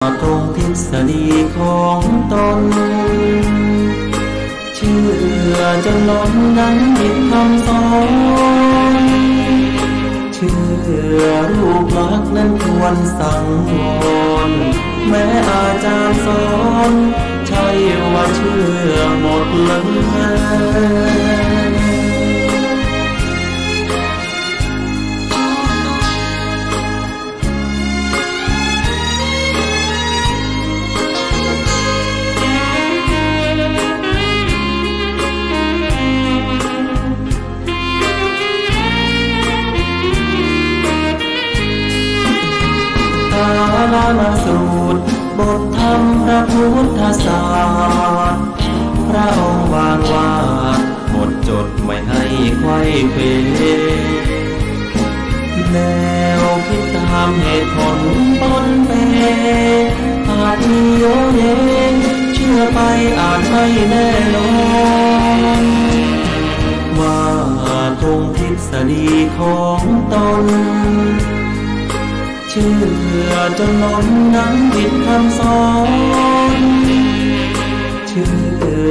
ตรงทฤษฎีของตนเชื่อจนล้นดังผิดคำสอนเชื่อรูปลักษณ์นั้นควรสังวรแม้อาจารย์สอนใช่ว่าเชื่อหมดเลยลามาสูตรบทธรรมพระพุทธศาสตร์พระองค์วางว่าหมดจดไม่ให้ไขว้เขวแนวคิดตามเหตุผลปนเปอาจมีโยเยเชื่อไปอาจไม่แน่นอนว่าตรงทฤษฎีของตนเชื่อจนล้นนังผิดคำสอนเชื่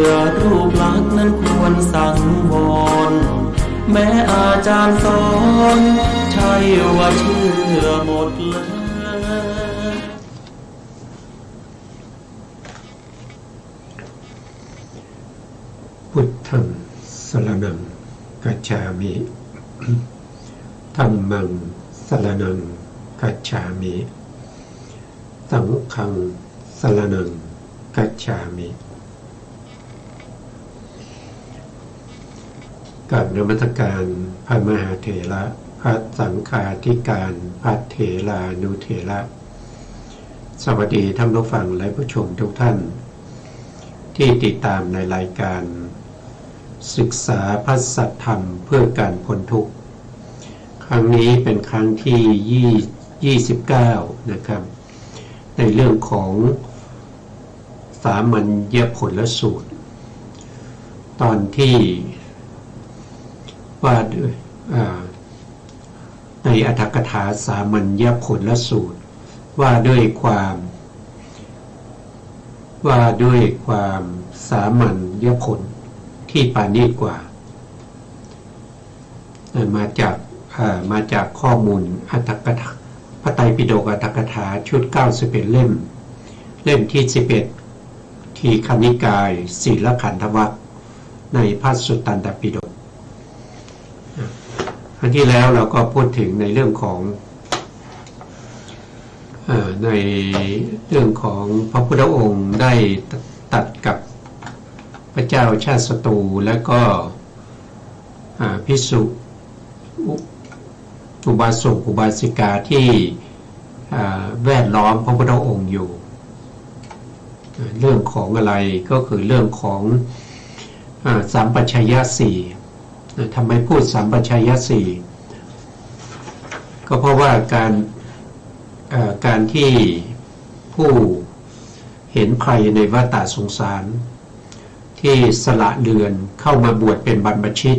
อรูปลักษณ์นั้นควรสังวรแม้อาจารย์สอนใช่ว่าเชื่อหมดเลยพุทธังสรณังกัจฉามิธัมมังสรณังกัจฉามิสังฆังสรณังกัจฉามิกับนมัสการพระมหาเถระพระสังฆาธิการพระเถรานุเถระสวัสดีท่านผู้ฟังและผู้ชมทุกท่านที่ติดตามในรายการศึกษาพระสัทธรรมเพื่อการพ้นทุกข์ครั้งนี้เป็นครั้งที่29นะครับในเรื่องของสามัญญผลสูตรตอนที่ว่าด้วยในอรรถกถาสามัญญผลสูตรว่าด้วยความสามัญญผลที่ปาณีตกว่ามาจากข้อมูลอรรถกถาพระไตรปิฎกอรรถกถาชุด91เล่มที่11ทีฆนิกายศีลขันธวรรคในพระสุตตันตปิฎกครั้งที่แล้วเราก็พูดถึงในเรื่องของพระพุทธองค์ได้ตัดกับพระเจ้าชาติศัตรูและก็ภิกษุอุบาสกอุบาสิกาที่แวดล้อมพระพุทธองค์อยู่เรื่องของอะไรก็คือเรื่องของสัมปชัญญะสี่ทำไมพูดสัมปชัญญะสี่ก็เพราะว่าการที่ผู้เห็นภัยในวัฏสงสารที่สละเรือนเข้ามาบวชเป็นบรรพชิต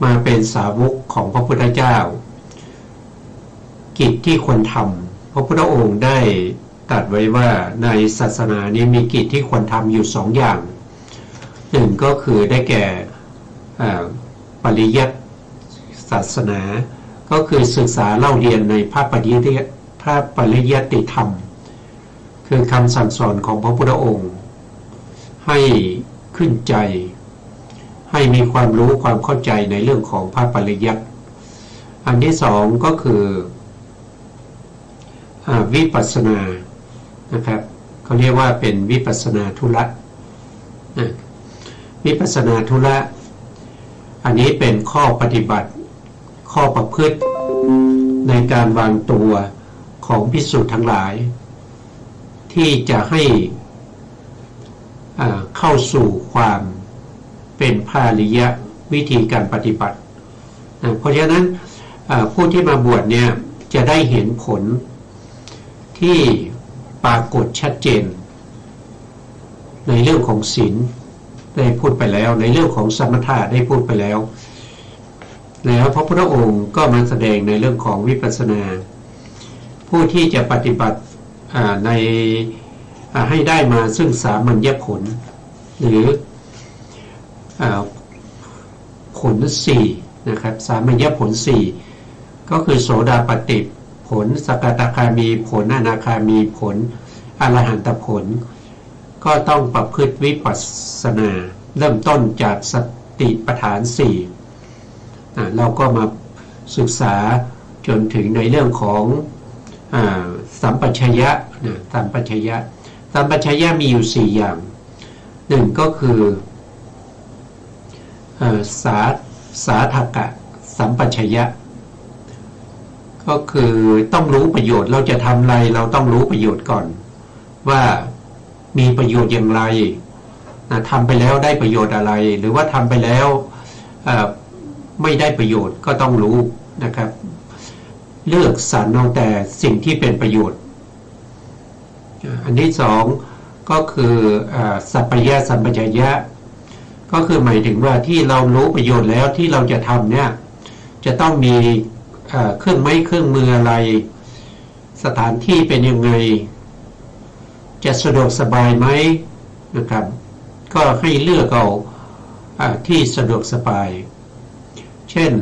มาเป็นสาวกของพระพุทธเจ้ากิจที่ควรทำพระพุทธองค์ได้ตรัสไว้ว่าในศาสนานี้มีกิจที่ควรทำอยู่สองอย่างหนึ่งก็คือได้แก่ปริยัติศาสนาก็คือศึกษาเล่าเรียนในพระปริยัติธรรมคือคำสั่งสอนของพระพุทธองค์ให้ขึ้นใจให้มีความรู้ความเข้าใจในเรื่องของพระปริยัติอันที่สองก็คือวิปัสสนานะครับเขาเรียกว่าเป็นวิปัสสนาธุระวิปัสสนาธุระอันนี้เป็นข้อปฏิบัติข้อประพฤติในการวางตัวของภิกษุทั้งหลายที่จะให้เข้าสู่ความเป็นพระอริยะวิธีการปฏิบัติเพราะฉะนั้นผู้ที่มาบวชเนี่ยจะได้เห็นผลที่ปรากฏชัดเจนในเรื่องของศีลได้พูดไปแล้วในเรื่องของสมถะได้พูดไปแล้วพระพุทธองค์ก็มาแสดงในเรื่องของวิปัสสนาผู้ที่จะปฏิบัติ ในให้ได้มาซึ่งสามัญญผลหรือผล4นะครับสามัญญผล4ก็คือโสดาปัตติผลสกทาคามีผลอนาคามีผลอรหันตผลก็ต้องประพฤติวิปัสสนาเริ่มต้นจากสติปัฏฐาน4เราก็มาศึกษาจนถึงในเรื่องของสัมปชัญญะสัมปชัญญะมีอยู่4อย่างหนึ่งก็คือสาธกะสัมปชัญญะก็คือต้องรู้ประโยชน์เราจะทำอะไรเราต้องรู้ประโยชน์ก่อนว่ามีประโยชน์อย่างไรทำไปแล้วได้ประโยชน์อะไรหรือว่าทำไปแล้วไม่ได้ประโยชน์ก็ต้องรู้นะครับเลือกสรรเอาแต่สิ่งที่เป็นประโยชน์อันที่สองก็คือสัพพยะสัมปชัญญะก็คือหมายถึงว่าที่เรารู้ประโยชน์แล้วที่เราจะทำเนี่ยจะต้องมีเครื่องไม้เครื่องมืออะไรสถานที่เป็นยังไงจะสะดวกสบายไหมนะครับก็ให้เลือกเอาที่สะดวกสบายเช่น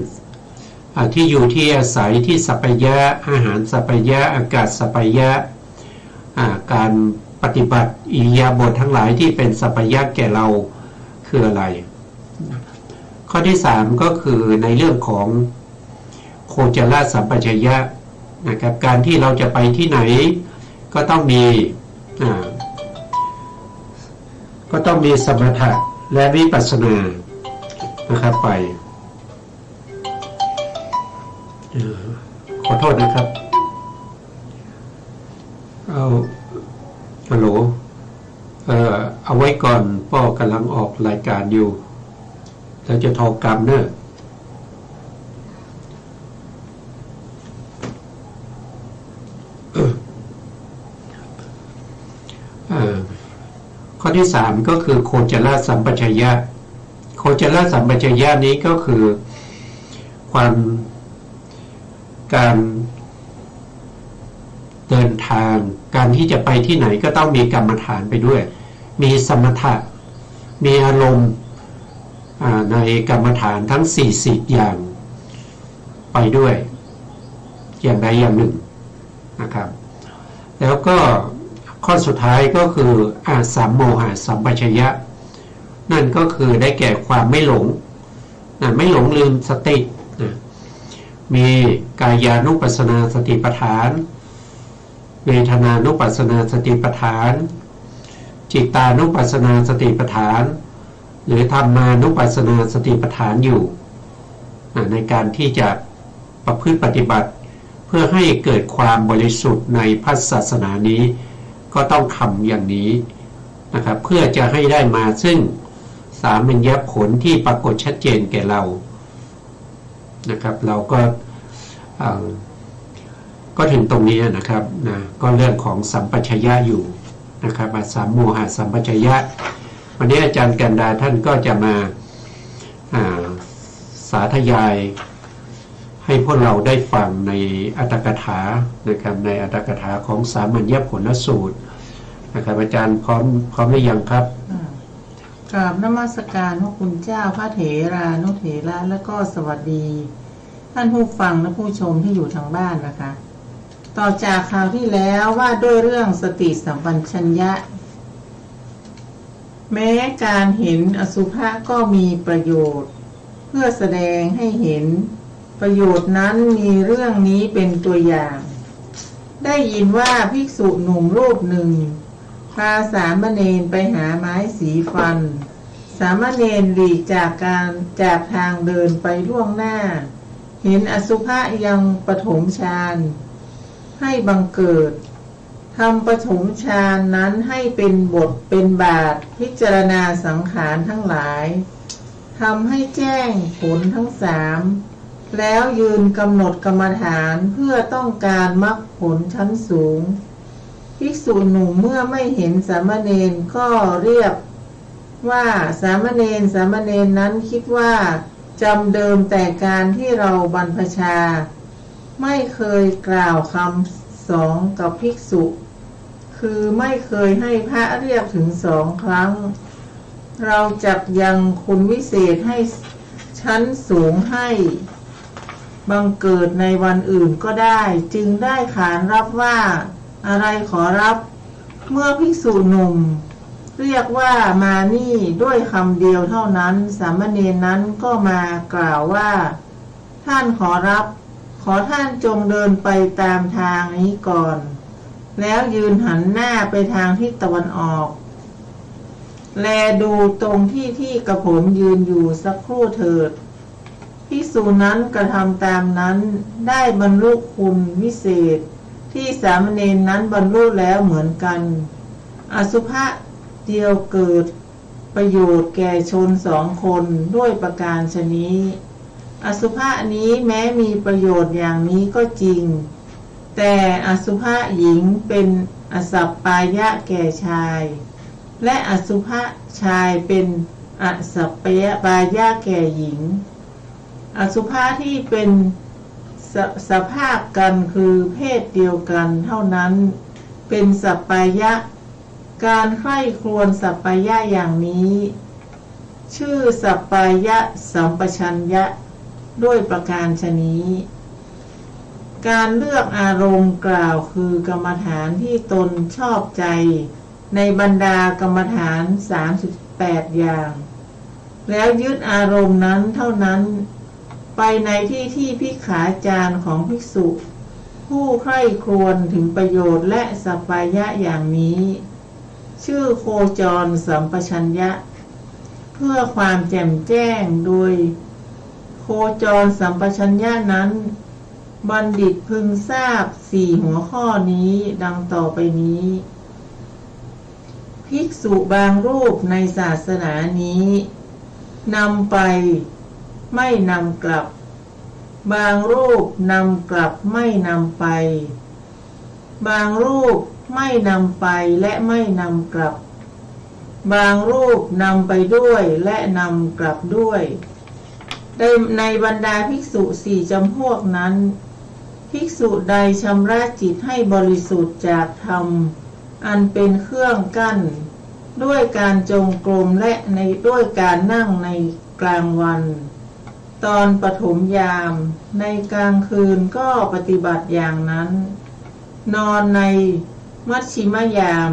ที่อยู่ที่อาศัยที่สัพพยะอาหารสัพพยะอากาศสัพพยะการปฏิบัติอิริยาบถทั้งหลายที่เป็นสัพพยะแก่เราคืออะไรข้อที่3ก็คือในเรื่องของโคจรสัมปชัญญะนะครับการที่เราจะไปที่ไหนก็ต้องมีสมถะและวิปัสสนานะครับไปขอโทษนะครับฮัลโหลเอาไว้ก่อนพ่อกำลังออกรายการอยู่เราจะทอกรรมเนอะข้อที่3ก็คือโคจรสัมปชัญญะโคจรสัมปชัญญะนี้ก็คือการเดินทางการที่จะไปที่ไหนก็ต้องมีกรรมฐานไปด้วยมีสมถะมีอารมณ์ในกรรมฐานทั้ง40อย่างไปด้วยอย่างใดอย่างหนึ่งนะครับแล้วก็ข้อสุดท้ายก็คือสัมโมหะสัมปชัญญะนั่นก็คือได้แก่ความไม่หลงไม่หลงลืมสติมีกายานุปัสสนาสติปัฏฐานเวทนานุปัสสนาสติปัฏฐานจิตานุปัสสนาสติปัฏฐานหรือธรรมานุปัสสนาสติปัฏฐานอยู่ในการที่จะประพฤติปฏิบัติเพื่อให้เกิดความบริสุทธิ์ในพระศาสนานี้ก็ต้องทำอย่างนี้นะครับเพื่อจะให้ได้มาซึ่งสามัญญผลที่ปรากฏชัดเจนแก่เรานะครับเราก็ถึงตรงนี้นะครับก็เรื่องของสัมปชัญญะอยู่นะครับสัมโมหะสัมปชัญญะวันนี้อาจารย์กันดาท่านก็จะมาสาธยายให้พวกเราได้ฟังในอัตถกถานะครับในอัตถกถาของสามัญญผลสูตรนะครับอาจารย์พร้อมหรือยังครับกราบนมัสการพระคุณเจ้าพระเถรานุเถระและก็สวัสดีท่านผู้ฟังและผู้ชมที่อยู่ทางบ้านนะคะต่อจากคราวที่แล้วว่าด้วยเรื่องสติสัมปชัญญะแม้การเห็นอสุภะก็มีประโยชน์เพื่อแสดงให้เห็นประโยชน์นั้นมีเรื่องนี้เป็นตัวอย่างได้ยินว่าภิกษุหนุ่มรูปหนึ่งพาสามเณรไปหาไม้สีฟันสามเณรหลีกจากทางเดินไปล่วงหน้าเห็นอสุภะยังปฐมฌานให้บังเกิดทำปฐมฌานนั้นให้เป็นบทเป็นบาทพิจารณาสังขารทั้งหลายทำให้แจ้งผลทั้ง3แล้วยืนกำหนดกรรมฐานเพื่อต้องการมรรคผลชั้นสูงภิกษุหนุ่มเมื่อไม่เห็นสามเณรก็เรียกว่าสามเณรนั้นคิดว่าจำเดิมแต่การที่เราบรรพชาไม่เคยกล่าวคำสอนกับภิกษุ คือไม่เคยให้พระเรียกถึง2 ครั้ง เราจักยังคุณวิเศษให้ชั้นสูงให้บังเกิดในวันอื่นก็ได้จึงได้ขานรับว่าอะไรขอรับเมื่อภิกษุหนุ่มเรียกว่ามานี่ด้วยคำเดียวเท่านั้นสามเณรนั้นก็มากล่าวว่าท่านขอรับขอท่านจงเดินไปตามทางนี้ก่อนแล้วยืนหันหน้าไปทางทิศตะวันออกแลดูตรงที่กระผมยืนอยู่สักครู่เถิดภิกษุนั้นกระทำตามนั้นได้บรรลุคุณวิเศษที่สามเณรนั้นบรรลุแล้วเหมือนกันอสุภะเดียวเกิดประโยชน์แก่ชน2 คนด้วยประการฉนี้อสุภะนี้แม้มีประโยชน์อย่างนี้ก็จริงแต่อสุภะหญิงเป็นอสัปปายะแก่ชายและอสุภะชายเป็นอสัปปายะแก่หญิงอสุภะที่เป็นสภาพกันคือเพศเดียวกันเท่านั้นเป็นสัปปายะการใคร่ครวญสัปปายะอย่างนี้ชื่อสัปปายะสัมปชัญญะด้วยประการฉนี้การเลือกอารมณ์กล่าวคือกรรมฐานที่ตนชอบใจในบรรดากรรมฐาน38 อย่างแล้วยึดอารมณ์นั้นเท่านั้นไปในที่ภิกขาจารย์ของภิกษุผู้ใคร่ครวญถึงประโยชน์และสัปปายะอย่างนี้ชื่อโคจรสัมปชัญญะเพื่อความแจ่มแจ้งโดยโคจรสัมปชัญญะนั้นบัณฑิตพึงทราบ4 หัวข้อนี้ดังต่อไปนี้ภิกษุบางรูปในศาสนานี้นำไปไม่นำกลับบางรูปนำกลับไม่นำไปบางรูปไม่นำไปและไม่นำกลับบางรูปนำไปด้วยและนำกลับด้วยในบรรดาภิกษุ4 จำพวกนั้นภิกษุใดชำระจิตให้บริสุทธิ์จากธรรมอันเป็นเครื่องกั้นด้วยการจงกรมและด้วยการนั่งในกลางวันตอนปฐมยามในกลางคืนก็ปฏิบัติอย่างนั้นนอนในมัชชิมยาม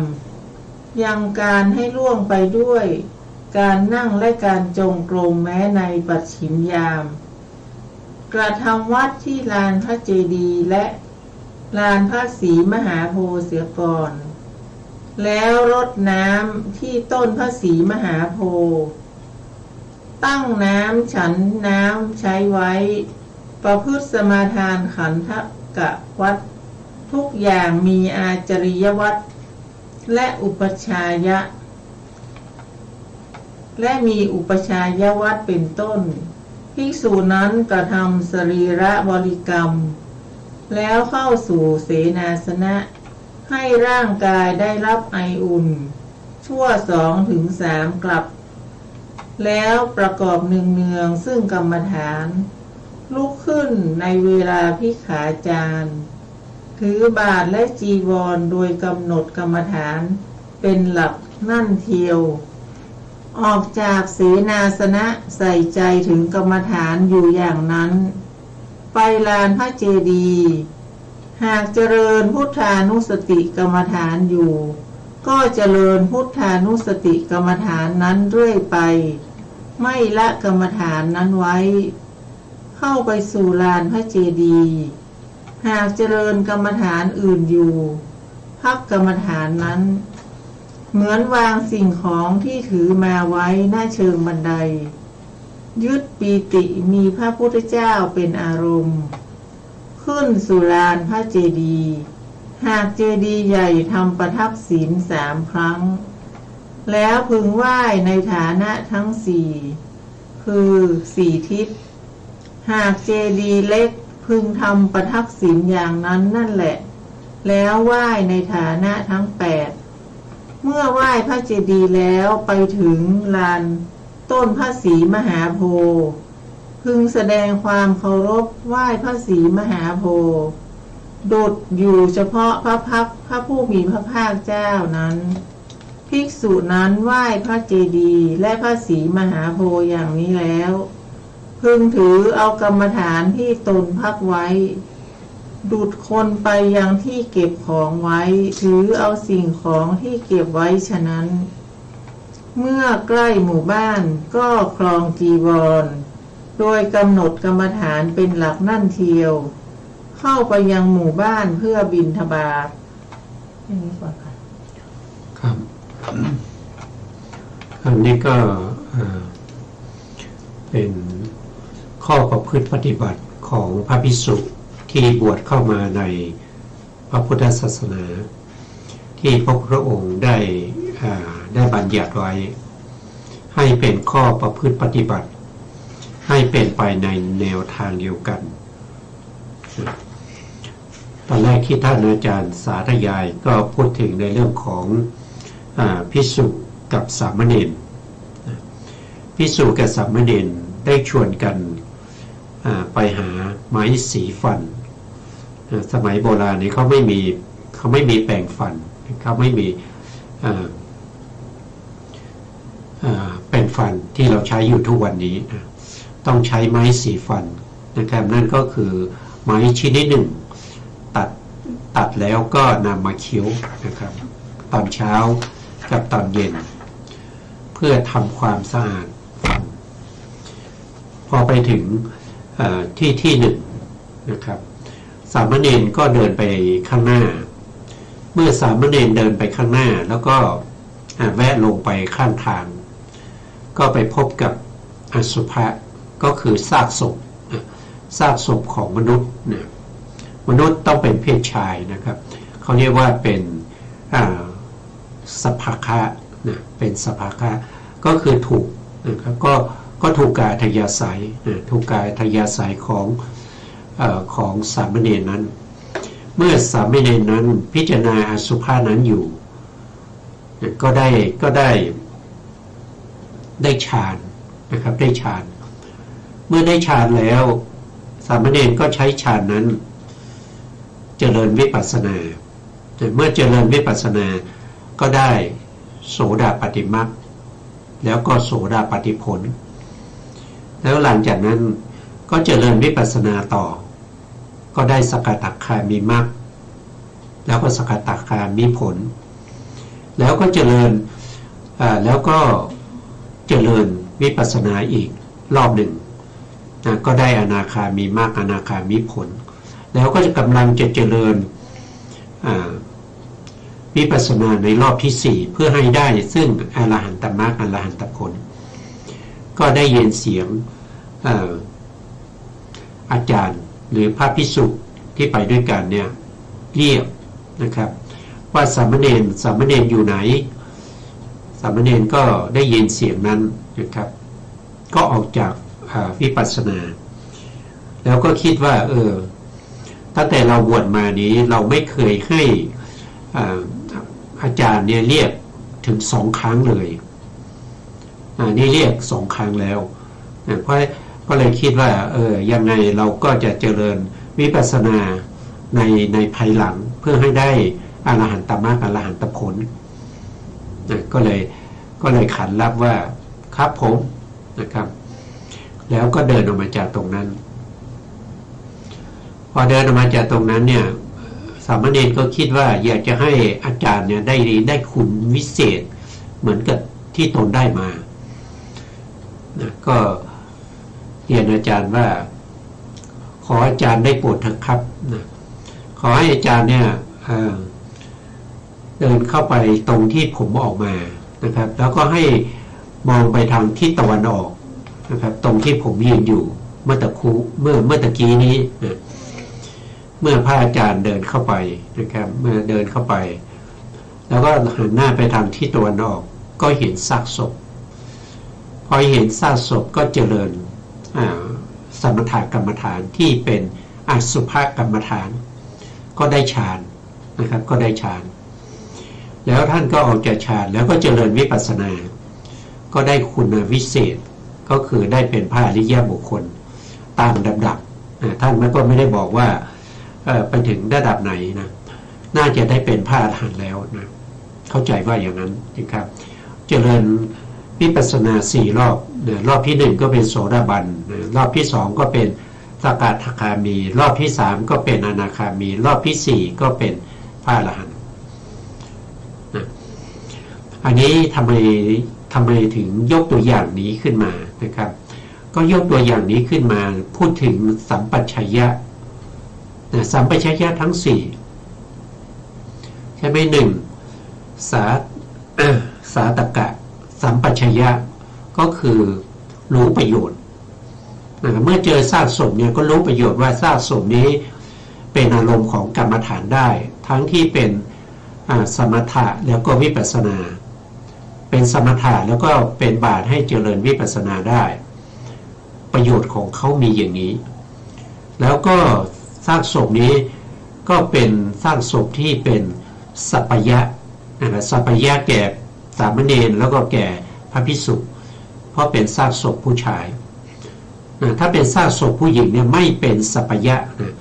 ยังการให้ล่วงไปด้วยการนั่งและการจงกรมแม้ในปัจฉิมยามกระทำวัดที่ลานพระเจดีย์และลานพระศรีมหาโพธิ์เสียก่อนแล้วรดน้ำที่ต้นพระศรีมหาโพธิ์ตั้งน้ำฉันน้ำใช้ไว้ประพฤติสมาทานขันธกวัตรทุกอย่างมีอาจริยวัตรและอุปชายะและมีอุปชายวัตรเป็นต้นภิกษุนั้นกระทำสรีระบริกรรมแล้วเข้าสู่เสนาสนะให้ร่างกายได้รับไออุ่นชั่ว2-3 กลับแล้วประกอบเนืองๆซึ่งกรรมฐานลุกขึ้นในเวลาภิกขาจารย์ถือบาตรและจีวรโดยกำหนดกรรมฐานเป็นหลักนั่นเทียวออกจากเสนาสนะใส่ใจถึงกรรมฐานอยู่อย่างนั้นไปลานพระเจดีย์หากเจริญพุทธานุสติกรรมฐานอยู่ก็เจริญพุทธานุสติกรรมฐานนั้นเรื่อยไปไม่ละกรรมฐานนั้นไว้เข้าไปสู่ลานพระเจดีย์หากเจริญกรรมฐานอื่นอยู่พักกรรมฐานนั้นเหมือนวางสิ่งของที่ถือมาไว้หน้าเชิงบันไดยึดปีติมีพระพุทธเจ้าเป็นอารมณ์ขึ้นสู่ลานพระเจดีย์หากเจดีย์ใหญ่ทำประทับศีล3 ครั้งแล้วพึงไหว้ในฐานะทั้ง4คือ4 ทิศหากเจดีย์เล็กพึงทำประทับศีลอย่างนั้นนั่นแหละแล้วไหว้ในฐานะทั้ง8เมื่อไหว้พระเจดีย์แล้วไปถึงลานต้นพระศรีมหาโพธิ์พึงแสดงความเคารพไหว้พระศรีมหาโพธิ์ ดุจอยู่เฉพาะพระผู้มีพระภาคเจ้านั้นภิกษุนั้นไหว้พระเจดีย์และพระศรีมหาโพธิ์อย่างนี้แล้วพึงถือเอากรรมฐานที่ตนพักไว้ดุจคนไปยังที่เก็บของไว้ถือเอาสิ่งของที่เก็บไว้ฉะนั้นเมื่อใกล้หมู่บ้านก็ครองจีวรโดยกำหนดกรรมฐานเป็นหลักนั่นเทียวเข้าไปยังหมู่บ้านเพื่อบิณฑบาตอย่างนี้ก่อนค่ะครับ อันนี้ก็เป็นข้อประพฤติปฏิบัติของพระภิกษุที่บวชเข้ามาในพระพุทธศาสนาที่พระพุทธองค์ได้บัญญัติไว้ให้เป็นข้อประพฤติปฏิบัติให้เป็นไปในแนวทางเดียวกันตอนแรกที่ท่านอาจารย์สาธยายก็พูดถึงในเรื่องของภิกษุกับสามเณรภิกษุกับสามเณรได้ชวนกันไปหาไม้สีฟันสมัยโบราณนี้เขาไม่มีแปรงฟันเขาไม่มีแปรงฟันที่เราใช้อยู่ทุกวันนี้ต้องใช้ไม้สีฟันนะครับนั่นก็คือไม้ชนิดหนึ่งตัดแล้วก็นำมาเคี้ยวนะครับตอนเช้ากับตอนเย็นเพื่อทำความสะอาดฟันพอไปถึงที่หนึ่งนะครับสามเณรก็เดินไปข้างหน้าเมื่อสามเณรเดินไปข้างหน้าแล้วก็แวะลงไปข้างทางก็ไปพบกับอสุภะก็คือซากศพของมนุษย์นะมนุษย์ต้องเป็นเพศชายนะครับเขาเรียกว่าเป็นสัพพะนะเป็นสัพพะก็คือถูกนะครับก็ถูกกายทยาศัยถูกกายทยาศัยของสามเณรนั้นเมื่อสามเณรนั้นพิจารณาอสุภะนั้นอยู่ก็ได้ฌานนะครับได้ฌานเมื่อได้ฌานแล้วสามเณรก็ใช้ฌานนั้นเจริญวิปัสสนาเมื่อเจริญวิปัสสนาก็ได้โสดาปัตติมรรคแล้วก็โสดาปัตติผลแล้วหลังจากนั้นก็เจริญวิปัสสนาต่อก็ได้สกทาคามีมรรคแล้วก็สกทาคามีผลแล้วก็เจริญวิปัสสนาอีกรอบหนึ่งก็ได้อนาคามีมรรคอนาคามีผลแล้วก็จะกำลังจะเจริญวิปัสสนาในรอบที่ 4เพื่อให้ได้ซึ่งอรหันตมรรคอรหันตผลก็ได้ยินเสียงอาจารย์หรือพระภิกษุที่ไปด้วยกันเนี่ยเรียกนะครับว่าสามเณรอยู่ไหนสามเณรก็ได้ยินเสียงนั้นนะครับก็ออกจากวิปัสสนาแล้วก็คิดว่าตั้งแต่เราบวชมานี้เราไม่เคยให้อาจารย์เนี่ยเรียกถึง2 ครั้งเลยนี่เรียก2 ครั้งแล้วเพราะก็เลยคิดว่ายังไงเราก็จะเจริญวิปัสสนาในภายหลังเพื่อให้ได้อรหันตมรรคอรหันตผลก็เลยขันรับว่าครับผมนะครับแล้วก็เดินออกมาจากตรงนั้นพอเดินออกมาจากตรงนั้นเนี่ยสามเณรก็คิดว่าอยากจะให้อาจารย์เนี่ยได้คุณวิเศษเหมือนกับที่ตนได้มานะก็เรียนอาจารย์ว่าขออาจารย์ได้โปรดเถอะครับนะขอให้อาจารย์เนี่ยเดินเข้าไปตรงที่ผมออกมานะครับแล้วก็ให้มองไปทางทิศตะวันออกนะครับตรงที่ผมยืนอยู่เมื่อตะกี้นี้นะเมื่อพระอาจารย์เดินเข้าไปนะครับเมื่อเดินเข้าไปแล้วก็หันหน้าไปทางทิศตะวันออกก็เห็นซากศพพอเห็นซากศพก็เจริญสมถกรรมฐานที่เป็นอสุภกรรมฐานก็ได้ฌานนะครับก็ได้ฌานแล้วท่านก็ออกจากฌานแล้วก็เจริญวิปัสสนาก็ได้คุณวิเศษก็คือได้เป็นพระอริยบุคคลตามลำดับท่านก็ไม่ได้บอกว่า ไปถึงระดับไหนนะน่าจะได้เป็นพระอรหันต์แล้วนะเข้าใจว่าอย่างนั้นนะครับเจริญวิปัสสนา4 รอบนะรอบที่1ก็เป็นโสดาบันนะรอบที่2ก็เป็นสกทาคามีรอบที่3ก็เป็นอนาคามีรอบที่4ก็เป็นพระอรหันต์นะอันนี้ทำไมถึงยกตัวอย่างนี้ขึ้นมานะครับก็ยกตัวอย่างนี้ขึ้นมาพูดถึงสัมปชัญญะนะสัมปชัญญะทั้ง4ใช่ไหม1สาตกะสัมปชัญญะก็คือรู้ประโยชน์นะเมื่อเจอซากศพเนี่ยก็รู้ประโยชน์ว่าซากศพนี้เป็นอารมณ์ของกรรมฐานได้ทั้งที่เป็นสมถะแล้วก็วิปัสสนาเป็นสมถะแล้วก็เป็นบาตให้เจริญวิปัสสนาได้ประโยชน์ของเขามีอย่างนี้แล้วก็ซากศพนี้ก็เป็นซากศพที่เป็นสัปปยะนะครับสัปปยะแก่สามเณรแล้วก็แก่พระภิกษุเพราะเป็นซากศพผู้ชายนะถ้าเป็นซากศพผู้หญิงเนี่ยไม่เป็นสัปปยะนะ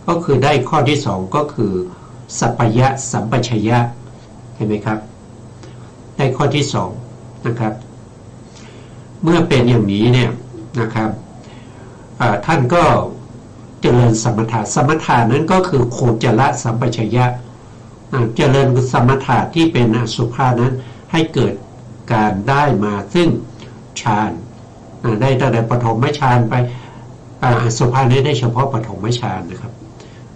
ก็คือได้ข้อที่2ก็คือสัปปยะสัมปชัญญะเห็นไหมครับได้ข้อที่2นะครับเมื่อเป็นอย่างนี้เนี่ยนะครับท่านก็เจริญสมถะสมถะนั้นก็คือโคจรสัมปชัญญะเจริญสมถะที่เป็นอสุภะนั้นให้เกิดการได้มาซึ่งฌานได้ตั้งแต่ปฐมฌานไปอสุภะนี้ได้เฉพาะปฐมฌานนะครับ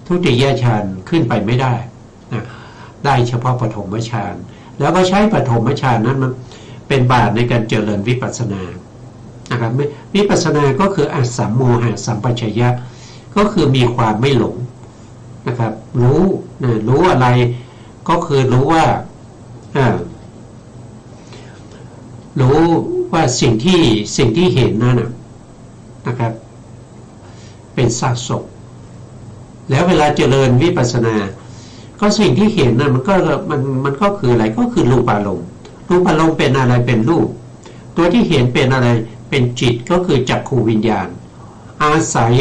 ทุติยฌานขึ้นไปไม่ได้ได้เฉพาะปฐมฌานแล้วก็ใช้ปฐมฌานนั้นมันเป็นบาตในการเจริญวิปัสสนานะครับวิปัสสนาก็คืออัสสัมโมหะสัมปชัญญะก็คือมีความไม่หลงนะครับรู้อะไรก็คือรู้ว่าสิ่งที่เห็นนั้นนะครับเป็นซากศพแล้วเวลาเจริญวิปัสสนาก็สิ่งที่เห็นนะมันก็คืออะไรก็คือรูปารมณ์เป็นอะไรเป็นรูปตัวที่เห็นเป็นอะไรเป็นจิตก็คือจักขูวิญญาณอาศัย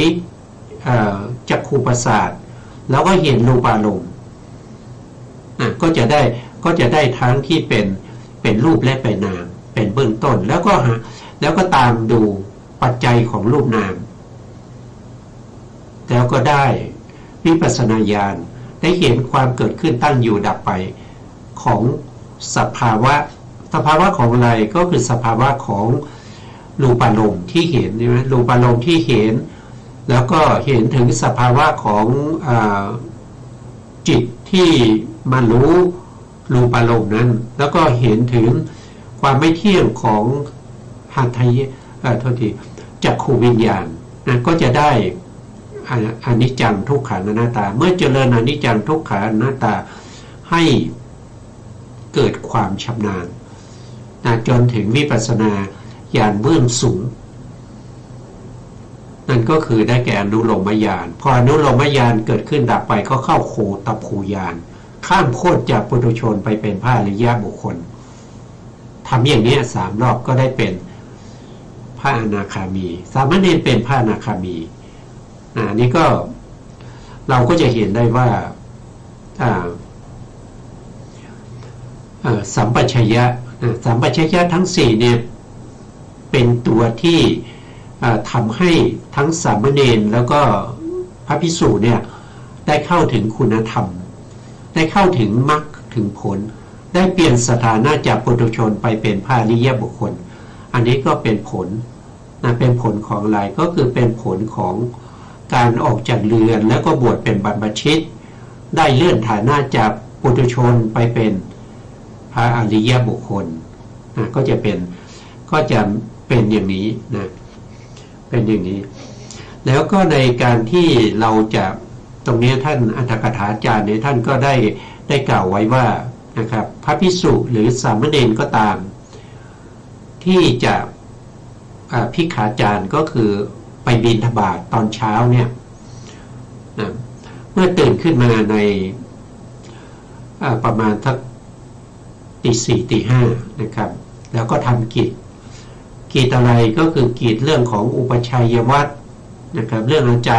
จักขูประสาทแล้วก็เห็นรูปารมณ์ก็จะได้ทั้งที่เป็นรูปและเป็นนามเป็นเบื้องต้นแล้วก็ตามดูปัจจัยของรูปนามแล้วก็ได้วิปัสสนาญาณได้เห็นความเกิดขึ้นตั้งอยู่ดับไปของสภาวะของอะไรก็คือสภาวะของรูปารมณ์ที่เห็นใช่ไหมรูปารมณ์ที่เห็นแล้วก็เห็นถึงสภาวะของจิตที่มารู้รูปารมณ์นั้นแล้วก็เห็นถึงความไม่เที่ยงของหัตถยจักขูวิญญาณนะก็จะได้อนิจจังทุกขังอนัตตาเมื่อเจริญอนิจจังทุกขังอนัตตาให้เกิดความชำนาญจนถึงวิปัสสนาญาณเบื้องสูงนั่นก็คือได้แก่อนุโลมญาณพออนุโลมญาณเกิดขึ้นดับไปก็เข้าโคตภูญาณข้ามโคตรจากปุถุชนไปเป็นพระอริยบุคคลทำอย่างนี้3 รอบก็ได้เป็นพระอนาคามีสามเณรเป็นพระอนาคามีนี่ก็เราก็จะเห็นได้ว่าสัมปชัญญะทั้ง4เนี่ยเป็นตัวที่ทำให้ทั้งสามเณรแล้วก็พระภิกษุเนี่ยได้เข้าถึงคุณธรรมได้เข้าถึงมรรคถึงผลได้เปลี่ยนสถานะจากปุถุชนไปเป็นพระอริยบุคคลอันนี้ก็เป็นผลเป็นผลของอะไรก็คือเป็นผลของการออกจากเรือนแล้วก็บวชเป็นบรรพชิตได้เลื่อนฐานะจากปุถุชนไปเป็นพระอริยบุคคลก็จะเป็นอย่างนี้นะเป็นอย่างนี้แล้วก็ในการที่เราจะตรงนี้ท่านอัตถกถาจารย์เนี่ยท่านก็ได้กล่าวไว้ว่านะครับพระภิกษุหรือสามเณรก็ตามที่จะภิกขาจารย์ก็คือไปบิณฑบาตตอนเช้าเนี่ยเมื่อตื่นขึ้นมาในประมาณสักตี 4 ตี 5นะครับแล้วก็ทำกิจอะไรก็คือกิจเรื่องของอุปชัยวัตรนะครับเรื่องอาจา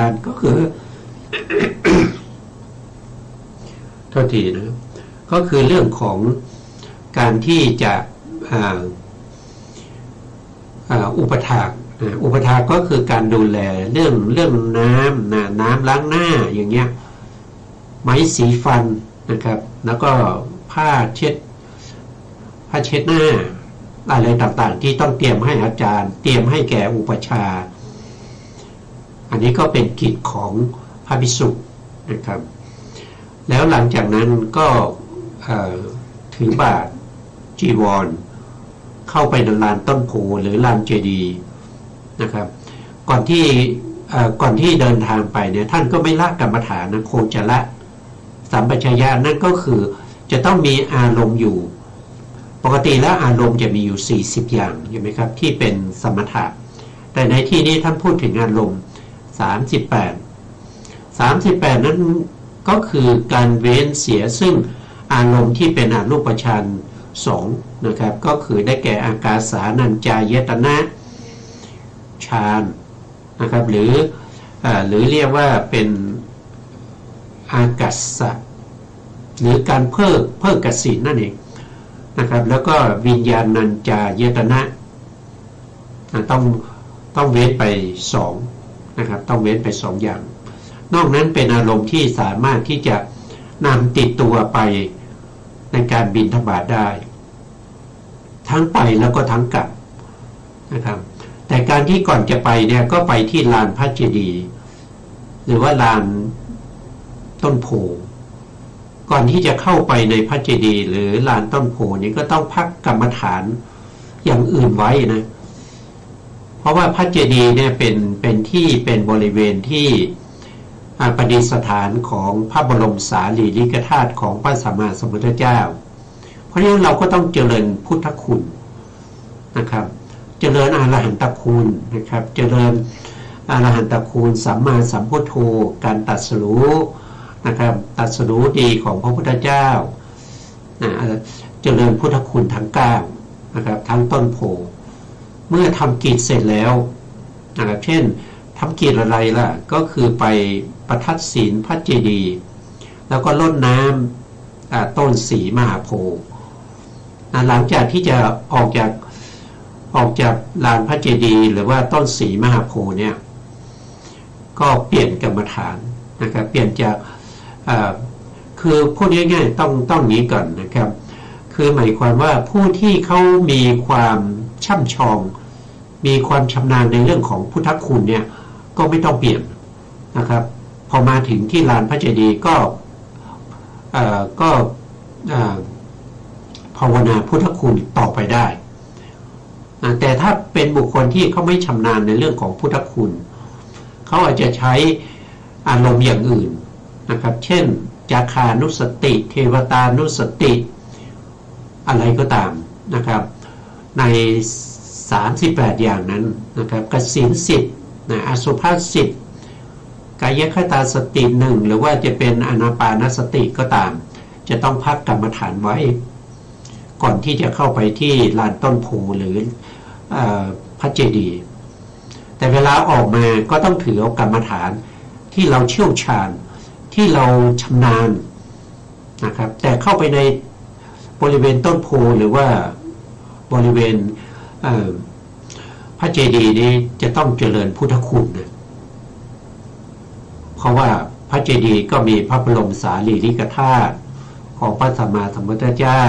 รย์ก็คือ โทษทีนะก็คือเรื่องของการที่จะอุปถากอุปถากก็คือการดูแลเรื่องน้ำล้างหน้าอย่างเงี้ยไม้สีฟันนะครับแล้วก็ผ้าเช็ดหน้าอะไรต่างๆที่ต้องเตรียมให้อาจารย์เตรียมให้แก่อุปชาอันนี้ก็เป็นกิจของพระภิกษุนะครับแล้วหลังจากนั้นก็ถือบาตรจีวรเข้าไปในลานต้นโพหรือลานเจดีย์นะครับก่อนที่เดินทางไปเนี่ยท่านก็ไม่ละกรรมฐานนะโคจรสัมปชัญญะนั่นก็คือจะต้องมีอารมณ์อยู่ปกติแล้วอารมณ์จะมีอยู่40อย่างใช่ไหมครับที่เป็นสมถะแต่ในที่นี้ท่านพูดถึงอารมณ์38นั้นก็คือการเว้นเสียซึ่งอารมณ์ที่เป็นอรูปฌาน2นะครับก็คือได้แก่อากาสานัญจายตนะฌานนะครับหรือเรียกว่าเป็นอากาสะหรือการเพิกกสิณนั่นเองนะครับแล้วก็วิญญาณัญจายตนะต้องเว้นไป2นะครับต้องเว้นไป2อย่างนอกนั้นเป็นอารมณ์ที่สามารถที่จะนำติดตัวไปในการบิณฑบาตได้ทั้งไปแล้วก็ทั้งกลับนะครับแต่การที่ก่อนจะไปเนี่ยก็ไปที่ลานพระเจดีย์หรือว่าลานต้นโพก่อนที่จะเข้าไปในพระเจดีย์หรือลานต้นโพนี้ก็ต้องพักกรรมฐานอย่างอื่นไว้นะเพราะว่าพระเจดีย์เนี่ยเป็นบริเวณที่ประดิษฐานของพระบรมสารีริกธาตุของพระสัมมาสัมพุทธเจ้าเพราะฉะนั้นเราก็ต้องเจริญพุทธคุณนะครับเจริญอรหันตคุณนะครับเจริญอรหันตคุณสัมมาสัมพุทโธการตรัสรู้นะครับตรัสรู้ดีของพระพุทธเจ้าเจริญพุทธคุณทั้ง9นะครับทั้งต้นโพเมื่อทำกิจเสร็จแล้วนะครับเช่นทำกิจอะไรล่ะก็คือไปประทัดศีลพระเจดีย์แล้วก็รดน้ำต้นสีมหาโพธิ์หลังจากที่จะออกจากลานพระเจดีย์หรือว่าต้นสีมหาโพธิ์เนี่ยก็เปลี่ยนกรรมฐานนะครับเปลี่ยนจากคือพูดง่ายๆต้องนี้ก่อนนะครับคือหมายความว่าผู้ที่เขามีความช่ำชองมีความชำนาญในเรื่องของพุทธคุณเนี่ยก็ไม่ต้องเปลี่ยนนะครับพอมาถึงที่ลานพระเจดีย์ก็ภาวนาพุทธคุณต่อไปได้แต่ถ้าเป็นบุคคลที่เขาไม่ชำนาญในเรื่องของพุทธคุณเขาอาจจะใช้อารมณ์อย่างอื่นนะครับเช่นจาคานุสติเทวตานุสติอะไรก็ตามนะครับใน38อย่างนั้นนะครับกสิณ10อสุภาษ10กายคตาสติ1หรือว่าจะเป็นอานาปานสติก็ตามจะต้องพักกรรมฐานไว้ก่อนที่จะเข้าไปที่ลานต้นโพหรือพระเจดีย์แต่เวลาออกมาก็ต้องถือเอากรรมฐานที่เราเชี่ยวชาญที่เราชำนาญนะครับแต่เข้าไปในบริเวณต้นโพหรือว่าบริเวณพระเจดีย์นี้จะต้องเจริญพุทธคุณนะเพราะว่าพระเจดีย์ก็มีพระบรมสารีริกธาตุของพระสัมมาสัมพุทธเจ้า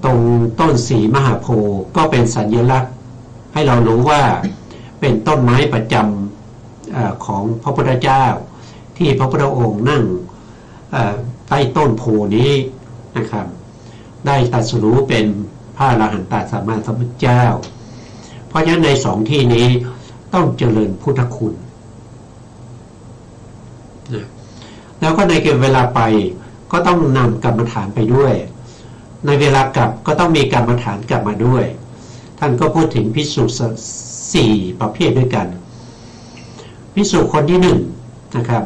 ตรงต้นสีมหาโพธิ์ก็เป็นสัญลักษณ์ให้เรารู้ว่าเป็นต้นไม้ประจำของพระพุทธเจ้าที่พระพุทธองค์นั่งใต้ต้นโพนี้นะครับได้ตรัสรู้เป็นพระอรหันตสัมมาสัมพุทธเจ้าเพราะฉะนั้นใน2ที่นี้ต้องเจริญพุทธคุณแล้วก็ในเวลาไปก็ต้องนำกรรมฐานไปด้วยในเวลากลับก็ต้องมีกรรมฐานกลับมาด้วยท่านก็พูดถึงภิกษุ4ประเภทด้วยกันภิกษุคนที่1นะครับ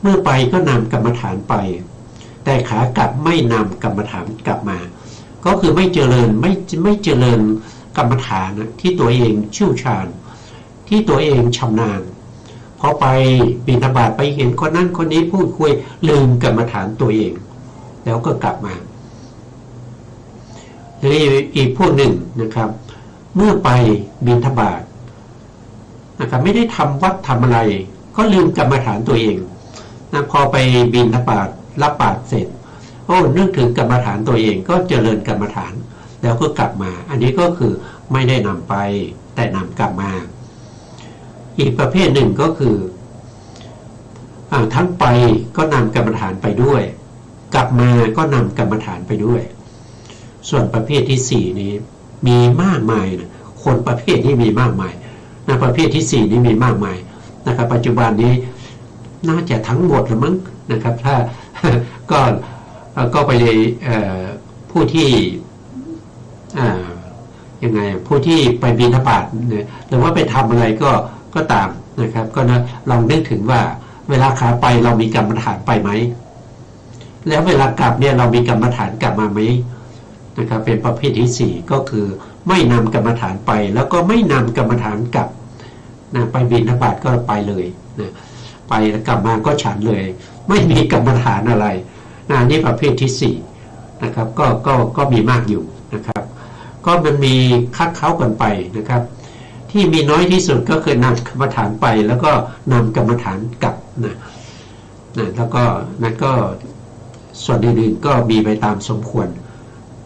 เมื่อไปก็นำกรรมฐานไปแต่ขากลับไม่นำกรรมฐานกลับมาก็คือไม่เจริญกรรมฐานที่ตัวเองเชี่ยวชาญที่ตัวเองชำนาญ พอไปบิณฑบาตไปเห็นคนนั้นคนนี้พูดคุยลืมกรรมฐานตัวเอง แล้วก็กลับมาทีนี้อีกพวกหนึ่งนะครับ เมื่อไปบิณฑบาตนะครับไม่ได้ทำวัดทำอะไรก็ลืมกรรมฐานตัวเองนะพอไปบิณฑบาตรับบาตรเสร็จนึกถึงกรรมฐานตัวเองก็เจริญกรรมฐานแล้วก็กลับมาอันนี้ก็คือไม่ได้นำไปแต่นำกลับมาอีกประเภทหนึ่งก็คือทั้งไปก็นำกรรมฐานไปด้วยกลับมาก็นำกรรมฐานไปด้วยส่วนประเภทที่สี่นี้มีมากมายนะคนประเภทนี้มีมากมายนะประเภทที่สี่นี้มีมากมายนะครับปัจจุบันนี้น่าจะทั้งหมดละมั้งนะครับถ้า ก็ไปผู้ที่ยังไงผู้ที่ไปบิณฑบาตเนี่ยหรือว่าไปทำอะไรก็ตามนะครับก็นะลองนึกถึงว่าเวลาขาไปเรามีกรรมฐานไปไหมแล้วเวลากลับเนี่ยเรามีกรรมฐานกลับมาไหมนะครับเป็นประเภทที่สี่ก็คือไม่นำกรรมฐานไปแล้วก็ไม่นำกรรมฐานกลับนะไปบิณฑบาตก็ไปเลยนะไปแล้วกลับมาก็ฉันเลยไม่มีกรรมฐานอะไรนะนี่ประเภทที่สี่นะครับก็มีมากอยู่นะครับก็มันมีคัดเข้ากันไปนะครับที่มีน้อยที่สุดก็คือนำกรรมฐานไปแล้วก็นำกรรมฐานกลับนะแล้วก็นั่นก็ส่วนอื่นๆก็มีไปตามสมควร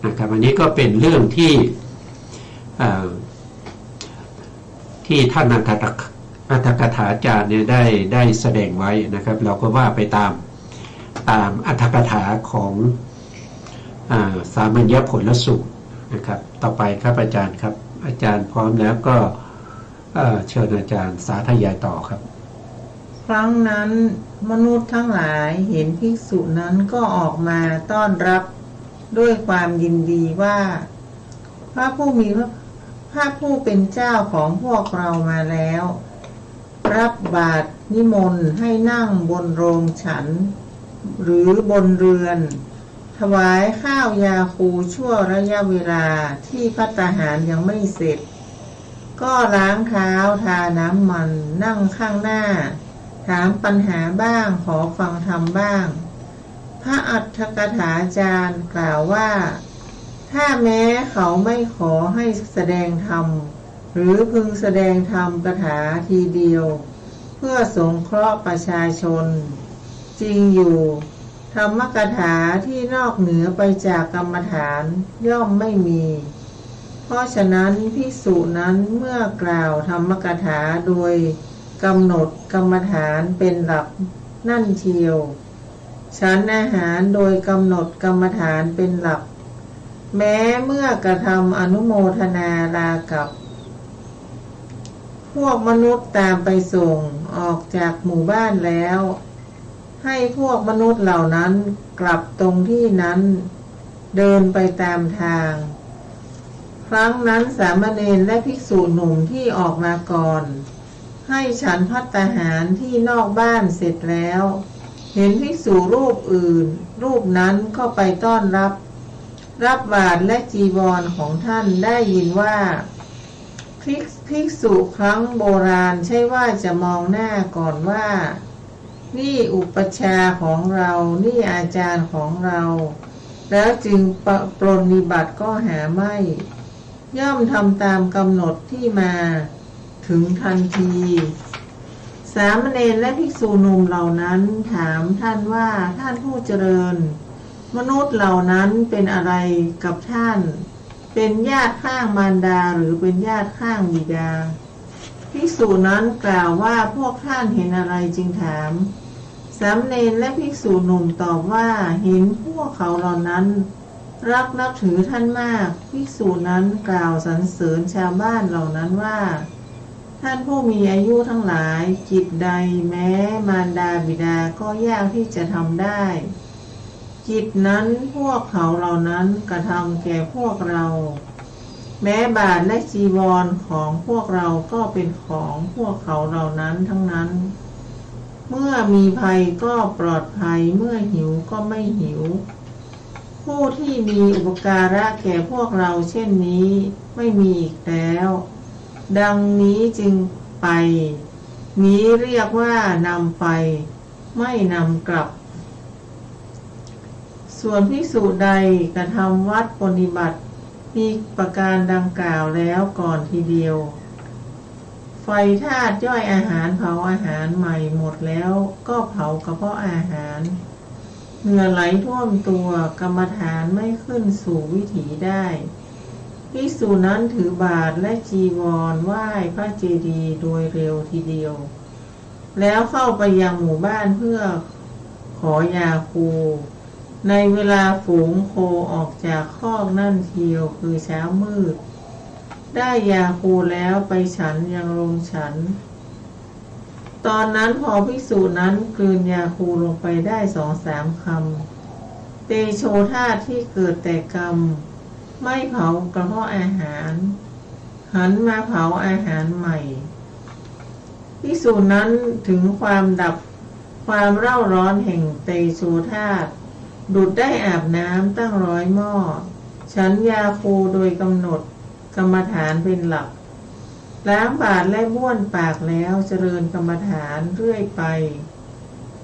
นะครับอันนี้ก็เป็นเรื่องที่ท่านอัตถกถาจารย์เนี่ยได้แสดงไว้นะครับเราก็ว่าไปตามอัตถกถาของสามัญญผลสูตรนะครับต่อไปครับอาจารย์ครับอาจารย์พร้อมแล้วก็เชิญอาจารย์สาธยายต่อครับครั้งนั้นมนุษย์ทั้งหลายเห็นภิกษุนั้นก็ออกมาต้อนรับด้วยความยินดีว่าพระผู้เป็นเจ้าของพวกเรามาแล้วรับบาตรนิมนต์ให้นั่งบนโรงฉันหรือบนเรือนถวายข้าวยาคูชั่วระยะเวลาที่ภัตตาหารยังไม่เสร็จก็ล้างเท้าทาน้ำมันนั่งข้างหน้าถามปัญหาบ้างขอฟังธรรมบ้างพระอัฏฐกถาจารย์กล่าวว่าถ้าแม้เขาไม่ขอให้แสดงธรรมหรือพึงแสดงธรรมกถาทีเดียวเพื่อสงเคราะห์ประชาชนจริงอยู่ธรรมกถาที่นอกเหนือไปจากกรรมฐานย่อมไม่มีเพราะฉะนั้นภิกษุนั้นเมื่อกล่าวธรรมกถาโดยกำหนดกรรมฐานเป็นหลักนั่นเชียวฉันอาหารโดยกำหนดกรรมฐานเป็นหลักแม้เมื่อกระทำอนุโมทนาลากับพวกมนุษย์ตามไปส่งออกจากหมู่บ้านแล้วให้พวกมนุษย์เหล่านั้นกลับตรงที่นั้นเดินไปตามทางครั้งนั้นสามเณรและภิกษุหนุ่มที่ออกมาก่อนให้ฉันภัตตาหารที่นอกบ้านเสร็จแล้วเห็นภิกษุรูปอื่นรูปนั้นก็ไปต้อนรับบาตรและจีวรของท่านได้ยินว่าภิกษุครั้งโบราณใช่ว่าจะมองหน้าก่อนว่านี่อุปัชฌาย์ของเรานี่อาจารย์ของเราแล้วจึงปรนนิบัติก็หาไม่ย่อมทำตามกำหนดที่มาถึงทันทีสามเณรและภิกษุหนุ่มเหล่านั้นถามท่านว่าท่านผู้เจริญมนุษย์เหล่านั้นเป็นอะไรกับท่านเป็นญาติข้างมารดาหรือเป็นญาติข้างบิดาภิกษุนั้นกล่าวว่าพวกท่านเห็นอะไรจึงถามสามเณรและภิกษุหนุ่มตอบว่าเห็นพวกเขาเหล่านั้นรักนับถือท่านมากภิกษุนั้นกล่าวสรรเสริญชาวบ้านเหล่านั้นว่าท่านผู้มีอายุทั้งหลายกิจใดแม้มารดาบิดาก็ยากที่จะทำได้กิจนั้นพวกเขาเหล่านั้นกระทำแก่พวกเราแม้บาตรและจีวรของพวกเราก็เป็นของพวกเขาเหล่านั้นทั้งนั้นเมื่อมีภัยก็ปลอดภัยเมื่อหิวก็ไม่หิวผู้ที่มีอุปการะแก่พวกเราเช่นนี้ไม่มีอีกแล้วดังนี้จึงไป นี้เรียกว่านำไปไม่นำกลับส่วนภิกษุใดกระทำวัดปฏิบัติมีประการดังกล่าวแล้วก่อนทีเดียวไฟธาตุย่อยอาหารเผาอาหารใหม่หมดแล้วก็เผากระเพาะอาหารเหงื่อไหลท่วมตัวกรรมฐานไม่ขึ้นสู่วิถีได้ภิกษุนั้นถือบาตรและจีวรไหว้พระเจดีย์โดยเร็วทีเดียวแล้วเข้าไปยังหมู่บ้านเพื่อขอยาคูในเวลาฝูงโคออกจากคอกนั่นเทียวคือเช้ามืดได้ยาคูแล้วไปฉันยังโรงฉันตอนนั้นพอภิกษุนั้นกลืนยาคูลงไปได้2-3 คำเตโชธาตุที่เกิดแต่กรรมไม่เผากระเพาะอาหารหันมาเผาอาหารใหม่ภิกษุนั้นถึงความดับความเร่าร้อนแห่งเตโชธาตุดุจได้อาบน้ำตั้ง100 หม้อฉันยาคูโดยกำหนดกรรมฐานเป็นหลักล้างบาตรและบ้วนปากแล้วเจริญกรรมฐานเรื่อยไป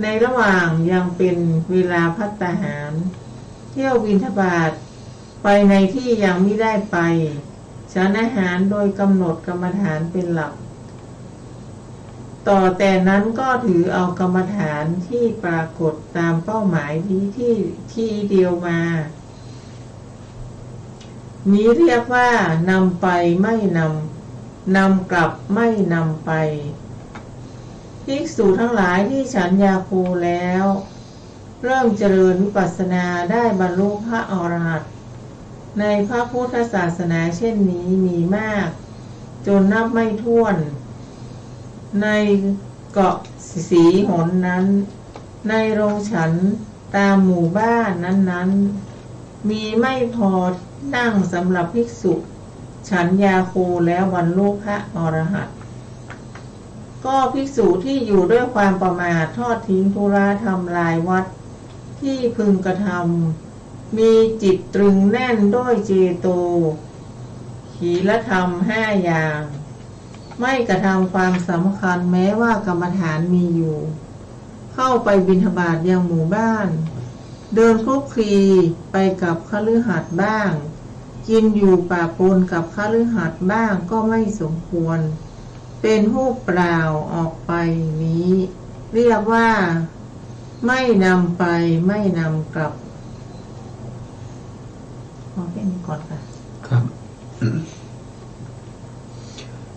ในระหว่างยังเป็นเวลาภัตตาหารเที่ยวบิณฑบาตไปในที่ยังไม่ได้ไปฉันอาหารโดยกำหนดกรรมฐานเป็นหลักต่อแต่นั้นก็ถือเอากรรมฐานที่ปรากฏตามเป้าหมายที่เดียวมานี้เรียกว่านำไปไม่นำกลับไม่นำไปภิกษุทั้งหลายที่ฉันยาคูแล้วเริ่มเจริญวิปัสสนาได้บรรลุพระอรหันต์ในพระพุทธศาสนาเช่นนี้มีมากจนนับไม่ถ้วนในเกาะสีหนนั้นในโรงฉันตามหมู่บ้านนั้นมีไม่พอนั่งสำหรับภิกษุฉันยาคูแล้วบรรลุพระอรหันต์ก็ภิกษุที่อยู่ด้วยความประมาททอดทิ้งธุระทำลายวัดที่พึงกระทำมีจิตตรึงแน่นด้วยเจโตขีลธรรม5 อย่างไม่กระทำความสำคัญแม้ว่ากรรมฐานมีอยู่เข้าไปบิณฑบาตยังหมู่บ้านเดินคลุกคลีไปกับคฤหัสถ์บ้างกินอยู่ปะปนกับคฤหัสถ์บ้างก็ไม่สมควรเป็นผู้เปล่าออกไปนี้เรียกว่าไม่นำไปไม่นำกลับขอแค่นี้ก่อนค่ะครับ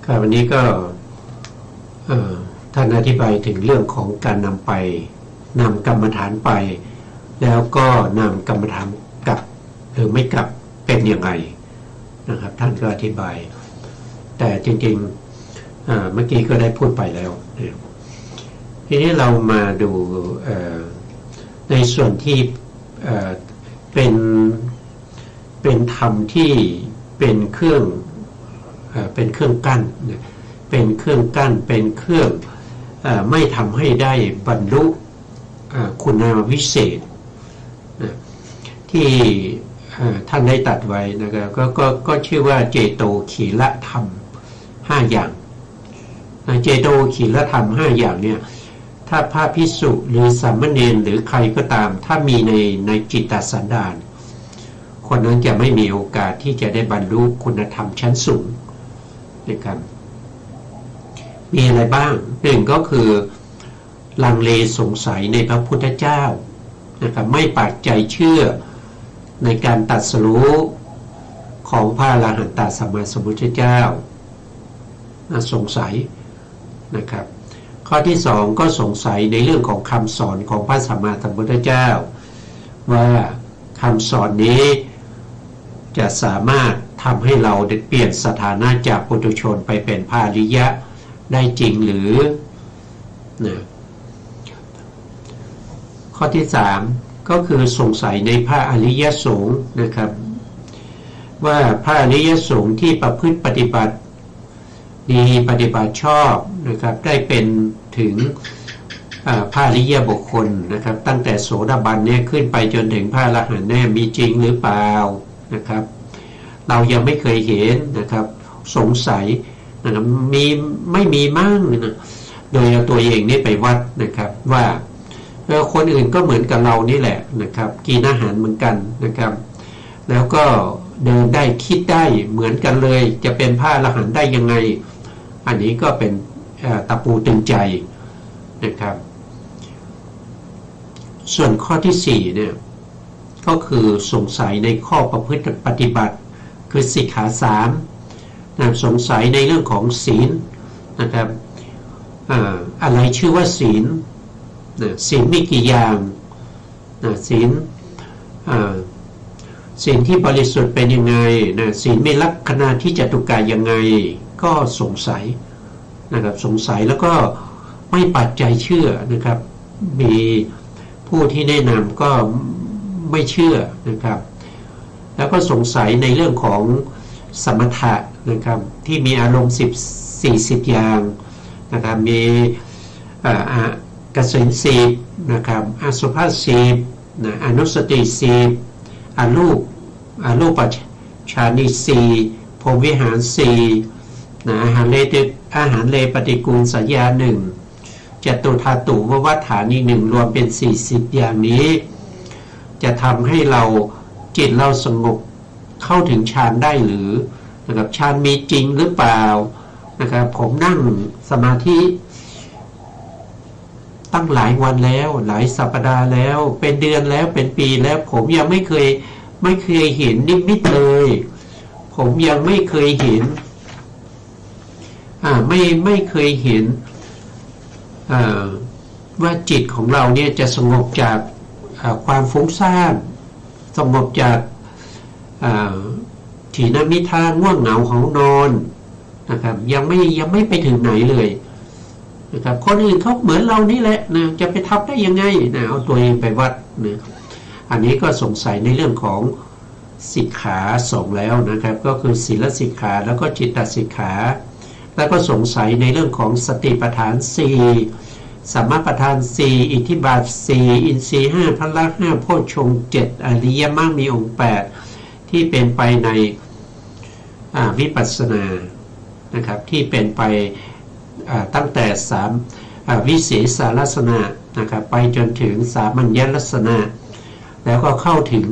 ครับวันนี้ก็ท่านอธิบายถึงเรื่องของการนำไปนำกรรมฐานไปแล้วก็นำกรรมฐานกลับหรือไม่กลับเป็นยังไงนะครับท่านก็อธิบายแต่จริงๆเมื่อกี้ก็ได้พูดไปแล้วทีนี้เรามาดูในส่วนที่เป็นธรรมที่เป็นเครื่องกั้นเป็นเครื่องกั้นเป็นเครื่องไม่ทำให้ได้บรรลุคุณวิเศษที่ท่านได้ตัดไว้นะครับก็ชื่อว่าเจโตขีลธรรม5 อย่างเจโตขีลธรรม5 อย่างเนี่ยถ้าพระภิกษุหรือสามเณรหรือใครก็ตามถ้ามีในจิตตสันดานคนนั้นจะไม่มีโอกาสที่จะได้บรรลุคุณธรรมชั้นสูงนะครับมีอะไรบ้าง1ก็คือลังเลสงสัยในพระพุทธเจ้านะครับไม่ปักใจเชื่อในการตรัสรู้ของพระอรหันตสัมมาสัมพุทธเจ้าสงสัยนะครับข้อที่2ก็สงสัยในเรื่องของคำสอนของพระสัมมาสัมพุทธเจ้าว่าคำสอนนี้จะสามารถทำให้เราได้เปลี่ยนสถานะจากปุถุชนไปเป็นพระอริยะได้จริงหรือนะข้อที่3ก็คือสงสัยในพระอริยสงฆ์นะครับว่าพระอริยสงฆ์ที่ประพฤติปฏิบัติดีปฏิบัติชอบนะครับได้เป็นถึงพระอริยบุคคลนะครับตั้งแต่โสดาบันเนี่ยขึ้นไปจนถึงพระอรหันต์เนี่ยมีจริงหรือเปล่านะครับเรายังไม่เคยเห็นนะครับสงสัยนะครับไม่มีมั่งนะ โดยเอาตัวเองนี่ไปวัดนะครับว่าคนอื่นก็เหมือนกับเรานี่แหละนะครับกินอาหารเหมือนกันนะครับแล้วก็เดินได้คิดได้เหมือนกันเลยจะเป็นพระอรหันต์ได้ยังไงอันนี้ก็เป็นตะปูตึงใจนะครับส่วนข้อที่4เนี่ยก็คือสงสัยในข้อประพฤติปฏิบัติคือสิกขา3นะสงสัยในเรื่องของศีลนะครับอะไรชื่อว่าศีลศีลมีกี่อย่างศีลศีลที่บริสุทธิ์เป็นยังไงศีลมีลักษณะที่จตุกายยังไงก็สงสัยนะครับสงสัยแล้วก็ไม่ปักใจเชื่อนะครับมีผู้ที่แนะนำก็ไม่เชื่อนะครับแล้วก็สงสัยในเรื่องของสมถะนะครับที่มีอารมณ์40อย่างนะครับมีกสิณ10นะครับอสุภะ10อนุสติ10อรูปฌานิ4พรหมวิหาร4อาหารเลปฏิกูลสัญญา1จตุธาตุววัฏฐานอีก1รวมเป็น40อย่างนี้จะทำให้เราจิตเราสงบเข้าถึงฌานได้หรือนะครับฌานมีจริงหรือเปล่านะครับผมนั่งสมาธิตั้งหลายวันแล้วหลายสัปดาห์แล้วเป็นเดือนแล้วเป็นปีแล้วผมยังไม่เคยเห็นนิมิตเลยผมยังไม่เคยเห็นไม่เคยเห็นว่าจิตของเราเนี่ยจะสงบจากความฟุ้งซ่านสงบจากถีนมิทาง่วงเหงาของนอนนะครับยังไม่ไปถึงไหนเลยนะครับคนอื่นเขาเหมือนเรานี่แหละนะจะไปทำได้ยังไงนะเอาตัวเองไปวัดนะอันนี้ก็สงสัยในเรื่องของสิกขา2แล้วนะครับก็คือศีลสิกขาแล้วก็จิตตสิกขาแล้วก็สงสัยในเรื่องของสติปัฏฐาน4สัมมาปัฏฐาน4อิทธิบาท4อินทรีย์5พละ5โพชฌงค์7อริยมรรคมีองค์8ที่เป็นไปในวิปัสสนานะครับที่เป็นไปตั้งแต่วิเศษลักษณะนะครับไปจนถึงสามัญญลักษณะแล้วก็เข้าถึง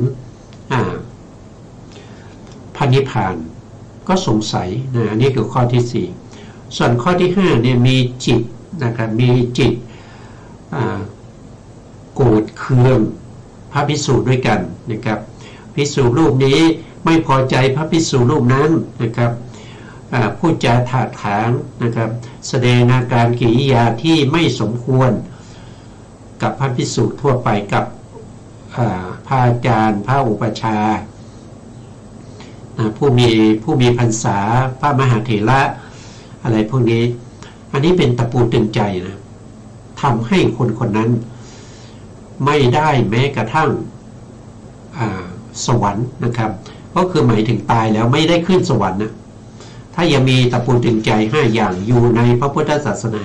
พระนิพพานก็สงสัยนะอันนี้คือข้อที่4ส่วนข้อที่5เนี่ยมีจิตนะครับมีจิตโกรธเคืองพระภิกษุด้วยกันนะครับภิกษุรูปนี้ไม่พอใจพระภิกษุรูปนั้นนะครับพูดจาถากถางนะครับแสดงอาการกิริยาที่ไม่สมควรกับพระภิกษุทั่วไปกับพระอาจารย์พระอุปัชฌาย์ผู้มีพรรษาพระมหาเถระอะไรพวกนี้อันนี้เป็นตะปูตึงใจนะทำให้คนนั้นไม่ได้แม้กระทั่งสวรรค์นะครับก็คือหมายถึงตายแล้วไม่ได้ขึ้นสวรรค์นะถ้ายังมีตะปูตึงใจ5อย่างอยู่ในพระพุทธศาสนา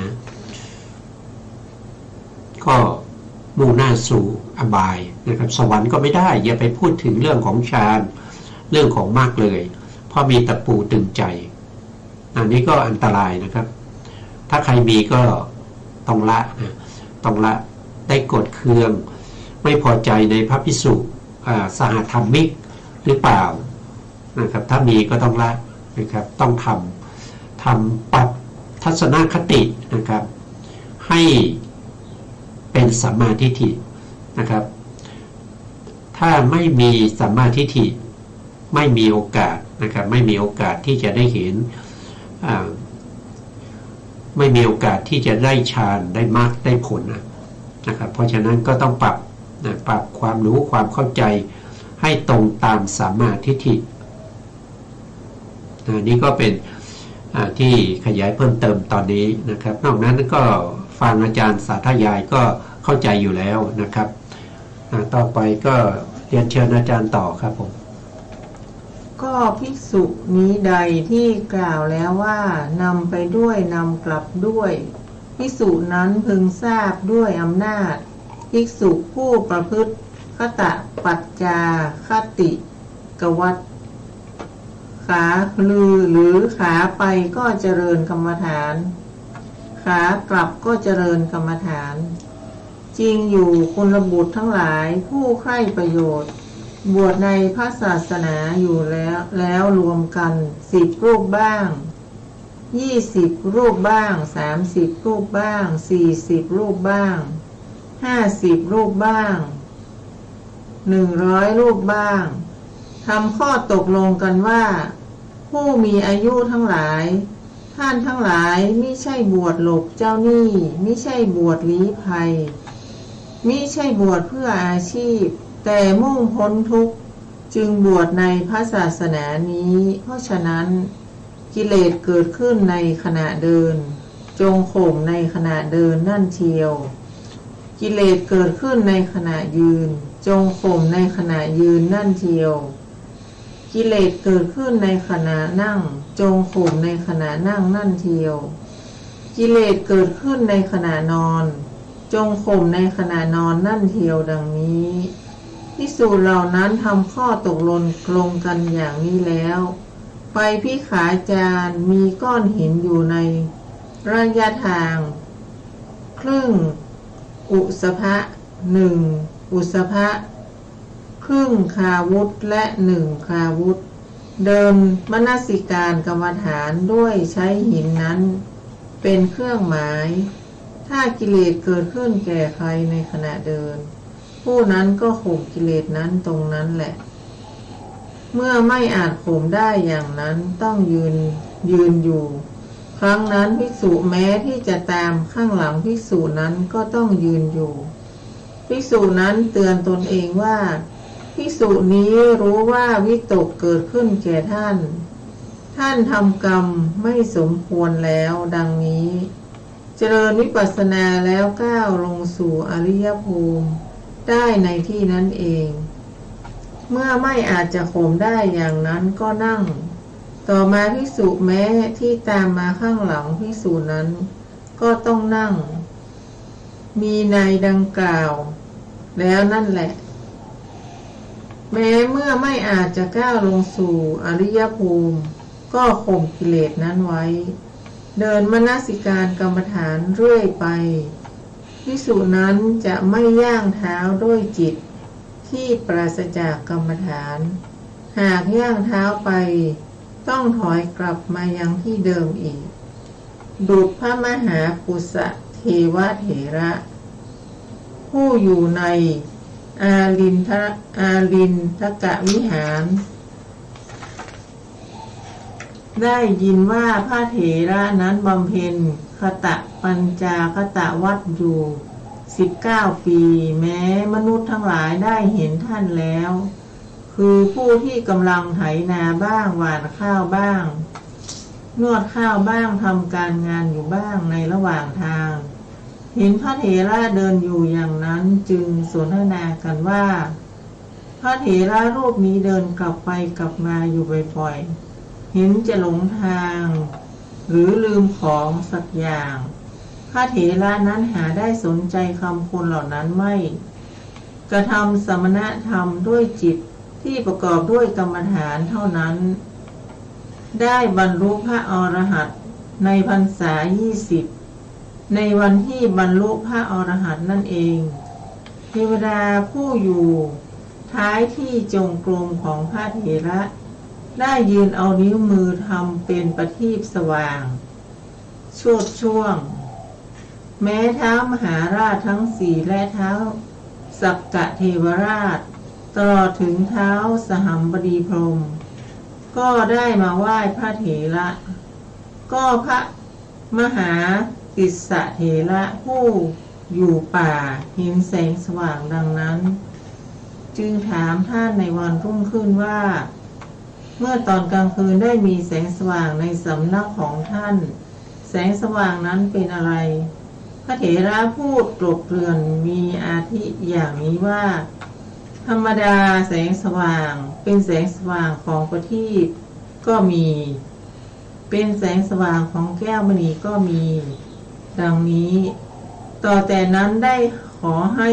ก็มุ่งหน้าสู่อบายนะครับสวรรค์ก็ไม่ได้อย่าไปพูดถึงเรื่องของฌานเรื่องของมรรคเลยเพราะมีตะปูตึงใจอันนี้ก็อันตรายนะครับถ้าใครมีก็ต้องละนะต้องละได้กดเคืองไม่พอใจในพระภิกษุสหธรรมิกหรือเปล่านะครับถ้ามีก็ต้องละนะครับต้องทำปรับทัศนคตินะครับให้เป็นสัมมาทิฏฐินะครับถ้าไม่มีสัมมาทิฏฐิไม่มีโอกาสนะครับไม่มีโอกาสที่จะได้เห็นไม่มีโอกาสที่จะได้ฌานได้มรรคได้ผลนะครับเพราะฉะนั้นก็ต้องปรับความรู้ความเข้าใจให้ตรงตามสัมมาทิฏฐินี่ก็เป็นที่ขยายเพิ่มเติมตอนนี้นะครับนอกนั้นก็ฟังอาจารย์สาธยายก็เข้าใจอยู่แล้วนะครับต่อไปก็เรียนเชิญอาจารย์ต่อครับผมก็ภิกษุนี้ใดที่กล่าวแล้วว่านำไปด้วยนำกลับด้วยภิกษุนั้นพึงทราบด้วยอำนาจภิกษุผู้ประพฤติคตปัจจาคติกวัตขาลือหรือขาไปก็เจริญกรรมฐาน ขากลับก็เจริญกรรมฐาน จริงอยู่กุลบุตรทั้งหลายผู้ใคร่ประโยชน์บวชในพระศาสนาอยู่แล้วรวมกัน10 รูปบ้าง20 รูปบ้าง30 รูปบ้าง40 รูปบ้าง50 รูปบ้าง100 รูปบ้างทำข้อตกลงกันว่าผู้มีอายุทั้งหลายท่านทั้งหลายมิใช่บวชหลบเจ้าหนี้มิใช่บวชลี้ภัยมิใช่บวชเพื่ออาชีพแต่มุ่งพ้นทุกข์จึงบวชในพระศาสนานี้เพราะฉะนั้นกิเลสเกิดขึ้นในขณะเดินจงข่มในขณะเดินนั่นเชียวกิเลสเกิดขึ้นในขณะยืนจงข่มในขณะยืนนั่นเชียวกิเลสเกิดขึ้นในขณะนั่งจงข่มในขณะนั่งนั่นเชียวกิเลสเกิดขึ้นในขณะนอนจงข่มในขณะนอนนั่นเทียวดังนี้ภิกษุเหล่านั้นทำข้อตกลงกันอย่างนี้แล้วไปพิขาจารมีก้อนหินอยู่ในระยะทางครึ่งอุสภะ1 อุสภะครึ่งคาวุธและ1 คาวุธเดินมนสิการกรรมฐานด้วยใช้หินนั้นเป็นเครื่องหมายถ้ากิเลสเกิดขึ้นแก่ใครในขณะเดินผู้นั้นก็ข่มกิเลสนั้นตรงนั้นแหละเมื่อไม่อาจข่มได้อย่างนั้นต้องยืนอยู่ครั้งนั้นภิกษุแม้ที่จะตามข้างหลังภิกษุนั้นก็ต้องยืนอยู่ภิกษุนั้นเตือนตนเองว่าภิกษุนี้รู้ว่าวิตกเกิดขึ้นแก่ท่านทำกรรมไม่สมควรแล้วดังนี้เจริญวิปัสสนาแล้วก้าวลงสู่อริยภูมิได้ในที่นั้นเองเมื่อไม่อาจจะข่มได้อย่างนั้นก็นั่งต่อมาภิกษุแม้ที่ตามมาข้างหลังภิกษุนั้นก็ต้องนั่งมีในดังกล่าวแล้วนั่นแหละแม้เมื่อไม่อาจจะก้าวลงสู่อริยภูมิก็ข่มกิเลสนั้นไว้เดินมนสิการกรรมฐานเรื่อยไปภิกษุนั้นจะไม่ย่างเท้าด้วยจิตที่ปราศจากกรรมฐานหากย่างเท้าไปต้องถอยกลับมายังที่เดิมอีกดุจพระมหาปุษเทวเถระผู้อยู่ในอาลินทกวิหารได้ยินว่าพระเถระนั้นบำเพ็ญคตปัญจาคตวัตรอยู่19 ปีแม้มนุษย์ทั้งหลายได้เห็นท่านแล้วคือผู้ที่กำลังไถนาบ้างหว่านข้าวบ้างนวดข้าวบ้างทำการงานอยู่บ้างในระหว่างทางเห็นพระเถระเดินอยู่อย่างนั้นจึงสนทนากันว่าพระเถระรูปนี้เดินกลับไปกลับมาอยู่บ่อยๆเห็นจะหลงทางหรือลืมของสักอย่างพระเถระนั้นหาได้สนใจคำคนเหล่านั้นไม่กระทำสมณธรรมด้วยจิตที่ประกอบด้วยกรรมฐานเท่านั้นได้บรรลุพระอรหันต์ในพรรษา20ในวันที่บรรลุพระอรหันต์นั่นเองเทวดาผู้อยู่ท้ายที่จงกรมของพระเถระได้ยืนเอานิ้วมือทำเป็นประทีปสว่างโชติช่วงแม้เท้ามหาราชทั้ง4และเท้าสักกะเทวราชตลอดถึงเท้าสหัมบดีพรหมก็ได้มาไหว้พระเถระก็พระมหาติสสะเถระผู้อยู่ป่าเห็นแสงสว่างดังนั้นจึงถามท่านในวันรุ่งขึ้นว่าเมื่อตอนกลางคืนได้มีแสงสว่างในสำนักของท่านแสงสว่างนั้นเป็นอะไรพระเถระพูดกลบเกลื่อนมีอาทิอย่างนี้ว่าธรรมดาแสงสว่างเป็นแสงสว่างของประทีปก็มีเป็นแสงสว่างของแก้วมณีก็มีดังนี้ต่อแต่นั้นได้ขอให้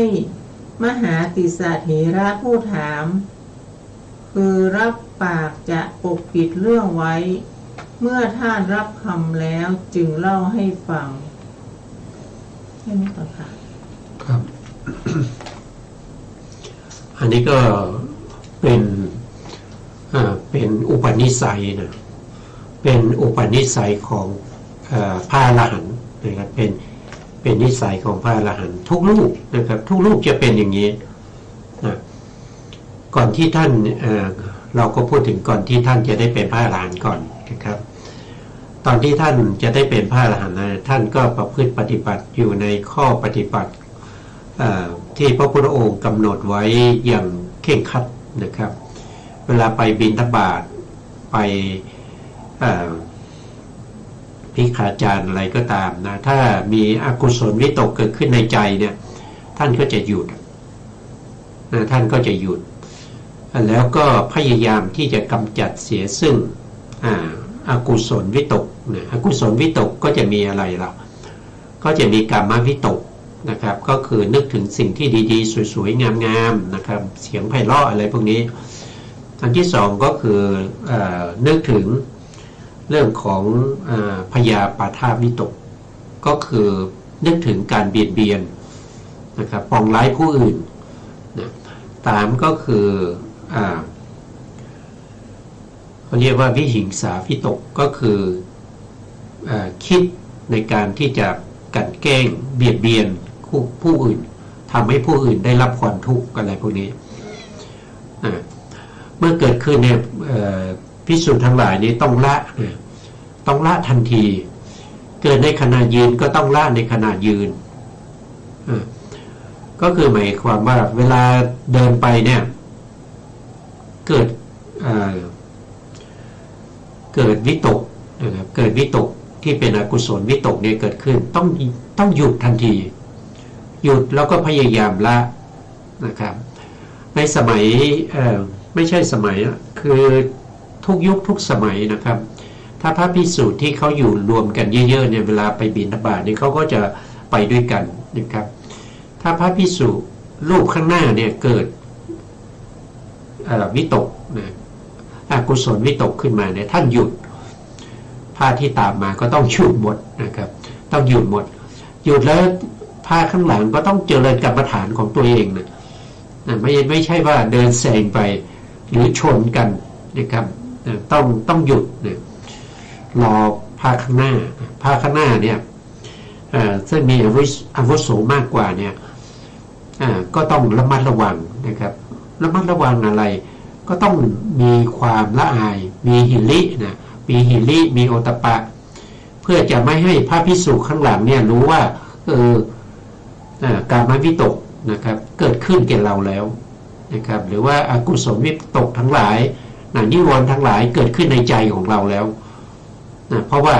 มหาติสสะเถระผู้ถามคือรับปากจะปกปิดเรื่องไว้เมื่อท่านรับคำแล้วจึงเล่าให้ฟัง ค่นี้ก่อนค่ะครับ อันนี้ก็เป็นอุปนิสัยนะเป็นอุปนิสัยของพระอรหันต์นะครับเป็นนิสัยของพระอรหันต์ทุกลูกนะครับทุกลูกจะเป็นอย่างนี้นะก่อนที่ท่านเราก็พูดถึงก่อนที่ท่านจะได้เป็นพระอรหันต์ก่อนนะครับตอนที่ท่านจะได้เป็นพระอรหันต์ท่านก็ประพฤติปฏิบัติอยู่ในข้อปฏิบัติที่พระพุทธองค์กำหนดไว้อย่างเคร่งครัดนะครับเวลาไปบิณฑบาตไปภิกขาจารย์อะไรก็ตามนะถ้ามีอกุศลวิตกเกิดขึ้นในใจเนี่ยท่านก็จะหยุดนะท่านก็จะหยุดแล้วก็พยายามที่จะกำจัดเสียซึ่งอกุศลวิตกนะอกุศลวิตกก็จะมีอะไรล่ะก็จะมีกามวิตกนะครับก็คือนึกถึงสิ่งที่ดีๆสวยๆงามๆนะครับเสียงไพเราะอะไรพวกนี้อันที่สองก็คือนึกถึงเรื่องของพยาปาทวิตกก็คือนึกถึงการเบียดเบียนนะครับปองร้ายผู้อื่นนะตามก็คือเขาเรียกว่าวิหิงสาวิตกก็คือคิดในการที่จะกันแกล้งเบียดเบียนผู้อื่นทำให้ผู้อื่นได้รับความทุกข์อะไรพวกนี้เมื่อเกิดขึ้นเนี่ยภิกษุทั้งหลายนี้ต้องละทันทีเกิดในขณะยืนก็ต้องละในขณะยืนก็คือหมายความว่าเวลาเดินไปเนี่ยเกิดวิตกนะครับเกิดวิตกที่เป็นอกุศลวิตกเนี่ยเกิดขึ้นต้องหยุดทันทีหยุดแล้วก็พยายามละนะครับในสมัยไม่ใช่สมัยคือทุกยุคทุกสมัยนะครับถ้าพระภิกษุที่เขาอยู่รวมกันเยอะๆเนี่ยเวลาไปบิณฑบาตเนี่ยเขาก็จะไปด้วยกันนะครับถ้าพระภิกษุรูปข้างหน้าเนี่ยเกิดวิตกนะอกุศลวิตกขึ้นมาเนี่ยท่านหยุดผ้าที่ตามมาก็ต้องหยุดหมดนะครับต้องหยุดหมดหยุดแล้วผ้าข้างหลังก็ต้องเจริญกรรมฐานของตัวเองนะไม่ใช่ว่าเดินแซงไปหรือชนกันนะครับต้องหยุดนะรอผ้าข้างหน้าเนี่ยซึ่งมีอาวุโสมากกว่าเนี่ยก็ต้องระมัดระวังนะครับระมัดระวังอะไรก็ต้องมีความละอายมีหิรินะมีหิริมีโอตปะเพื่อจะไม่ให้พระภิกษุข้างหลังเนี่ยรู้ว่ากามวิตกนะครับเกิดขึ้นแก่เราแล้วนะครับหรือว่าอกุศลวิตกทั้งหลายนิวรณ์ทั้งหลายเกิดขึ้นในใจของเราแล้วนะเพราะว่า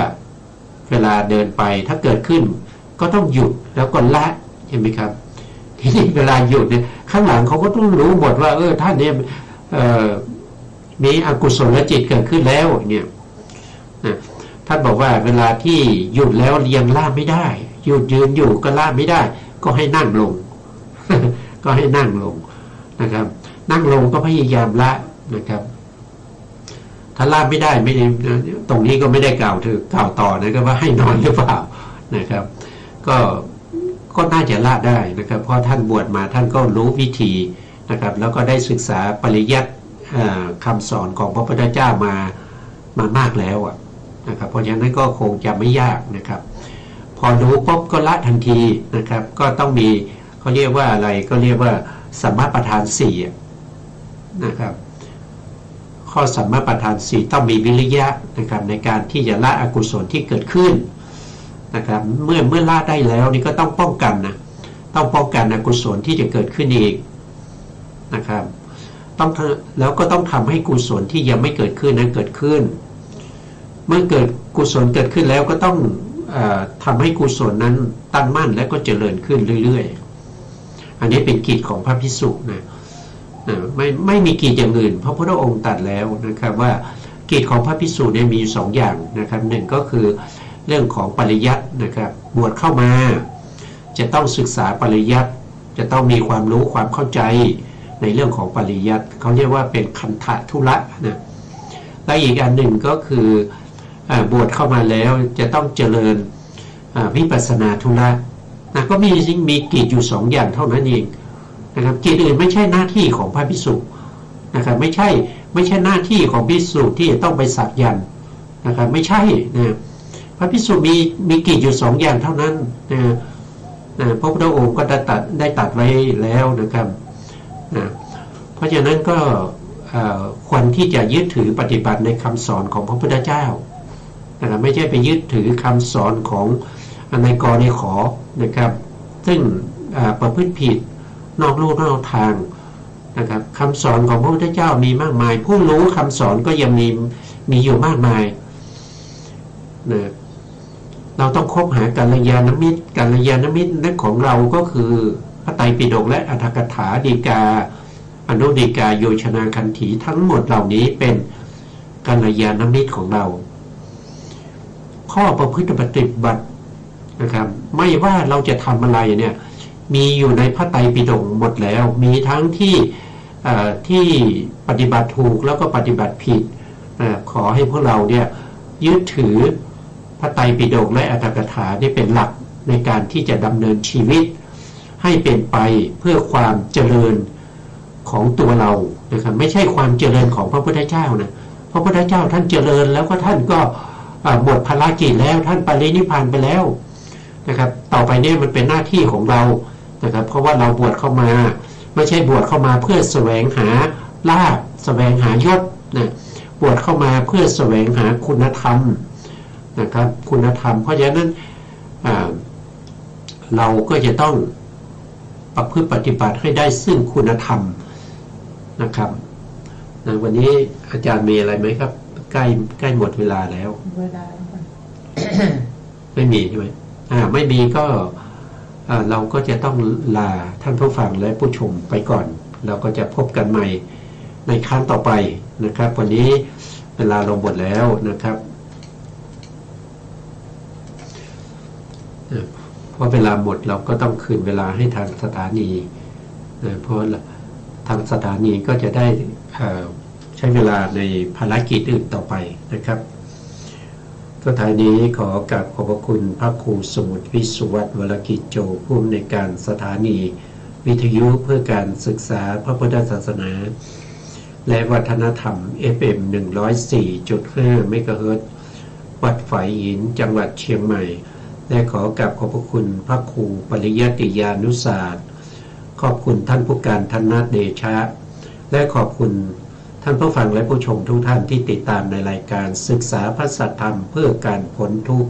เวลาเดินไปถ้าเกิดขึ้นก็ต้องหยุดแล้วก็ละใช่ไหมครับทีนี้เวลาหยุดเนี่ยข้างหลังเขาก็ต้องรู้หมดว่าท่านเนี่ยมีอกุศลจิตเกิดขึ้นแล้วเนี่ยนะท่านบอกว่าเวลาที่หยุดแล้วยังละไม่ได้หยุดยืนอยู่ก็ละไม่ได้ก็ให้นั่งลง ก็ให้นั่งลงนะครับนั่งลงก็พยายามละนะครับถ้าละไม่ได้ไม่ได้ตรงนี้ก็ไม่ได้กล่าวต่อนะก็ว่าให้นอนหรือเปล่านะครับก็น่าจะละได้นะครับเพราะท่านบวชมาท่านก็รู้วิธีนะครับแล้วก็ได้ศึกษาปริยัติคำสอนของพระพุทธเจ้ามามากแล้วนะครับเพราะฉะนั้นก็คงจะไม่ยากนะครับพอรู้ปุ๊บก็ละทันทีนะครับก็ต้องมีเขาเรียกว่าอะไรก็เรียกว่าสัมมาประธาน4นะครับข้อสัมมาประธาน4ต้องมีวิริยะนะครับในการที่จะละอกุศลที่เกิดขึ้นนะครับเมื่อละได้แล้วนี่ก็ต้องป้องกันนะต้องป้องกันอกุศลที่จะเกิดขึ้นอีกนะครับแล้วก็ต้องทำให้กุศลที่ยังไม่เกิดขึ้นนั้นเกิดขึ้นเมื่อเกิดกุศลเกิดขึ้นแล้วก็ต้องทำให้กุศลนั้นตั้งมั่นและก็เจริญขึ้นเรื่อยๆอันนี้เป็นกิจของพระภิกษุนะไม่มีกิจอย่างอื่นเพราะพระพุทธองค์ตรัสแล้วนะครับว่ากิจของพระภิกษุเนี่ยมี2อย่างนะครับหนึ่งก็คือเรื่องของปริยัตินะครับบวชเข้ามาจะต้องศึกษาปริยัติจะต้องมีความรู้ความเข้าใจในเรื่องของปริยัติเขาเรียกว่าเป็นคันธทุระนะและอีกอันหนึ่งก็คือบวชเข้ามาแล้วจะต้องเจริญวิปัสสนาธุระ นะก็มีกิจอยู่สองอย่างเท่านั้นเองนะครับกิจอื่นไม่ใช่หน้าที่ของพระภิกษุนะครับไม่ใช่หน้าที่ของภิกษุที่จะต้องไปสักยันต์นะครับไม่ใช่นะพระภิกษุมีกิจอยู่สองอย่างเท่านั้นนะพระพุทธองค์ก็ได้ตัดไว้แล้วนะครับนะเพราะฉะนั้นก็ควรที่จะยึดถือปฏิบัติในคำสอนของพระพุทธเจ้านะครับไม่ใช่ไปยึดถือคำสอนของนายกในขอนะครับซึ่งประพฤติผิดนอกลู่นอกทางนะครับคำสอนของพระพุทธเจ้ามีมากมายผู้รู้คำสอนก็ยังมีอยู่มากมายนะเราต้องคบหากัลยาณมิตรนั่นของเราก็คือพระไตรปิฎกและอรรถกถาฎีกาอนุฎีกาโยชนาคันถีทั้งหมดเหล่านี้เป็นกัลยาณมิตรของเราข้อประพฤติปฏิบัตินะครับไม่ว่าเราจะทำอะไรเนี่ยมีอยู่ในพระไตรปิฎกหมดแล้วมีทั้งที่ปฏิบัติถูกแล้วก็ปฏิบัติผิดขอให้พวกเราเนี่ยยึดถือพระไตรปิฎกและอรรถกถานี่เป็นหลักในการที่จะดำเนินชีวิตให้เป็นไปเพื่อความเจริญของตัวเรานะครับไม่ใช่ความเจริญของพระพุทธเจ้านะพระพุทธเจ้าท่านเจริญแล้วก็ท่านก็หมดภารกิจแล้วท่านปรินิพพานไปแล้วนะครับต่อไปนี้มันเป็นหน้าที่ของเรานะครับเพราะว่าเราบวชเข้ามาไม่ใช่บวชเข้ามาเพื่อแสวงหาลาภแสวงหายศนะบวชเข้ามาเพื่อแสวงหาคุณธรรมนะครับคุณธรรมเพราะฉะนั้นเราก็จะต้องประพฤติปฏิบัติให้ได้ซึ่งคุณธรรมนะครับวันนี้อาจารย์มีอะไรไหมครับใกล้หมดเวลาแล้วเวลา ไม่มีใช่ไหมไม่มีก็เราก็จะต้องลาท่านผู้ฟังและผู้ชมไปก่อนเราก็จะพบกันใหม่ในครั้งต่อไปนะครับวันนี้เวลาเราหมดแล้วนะครับเพราะเวลาหมดเราก็ต้องคืนเวลาให้ทางสถานีเพราะทางสถานีก็จะได้ใช้เวลาในภารกิจอื่นต่อไปนะครับสุดท้ายนี้ขอกราบขอบพระคุณพระครูสมุทรวิสุวัฒน์วรกิจโจผู้อำนวยการสถานีวิทยุเพื่อการศึกษาพระพุทธศาสนาและวัฒนธรรม FM 104.5 เมกะเฮิรตซ์วัดฝายหินจังหวัดเชียงใหม่และขอกราบขอบพระคุณพระครูปริยัติยานุศาสตร์ขอบคุณท่านผู้การธนเดชะและขอบคุณท่านผู้ฟังและผู้ชมทุกท่านที่ติดตามในรายการศึกษาพระสัทธรรมเพื่อการพ้นทุกข์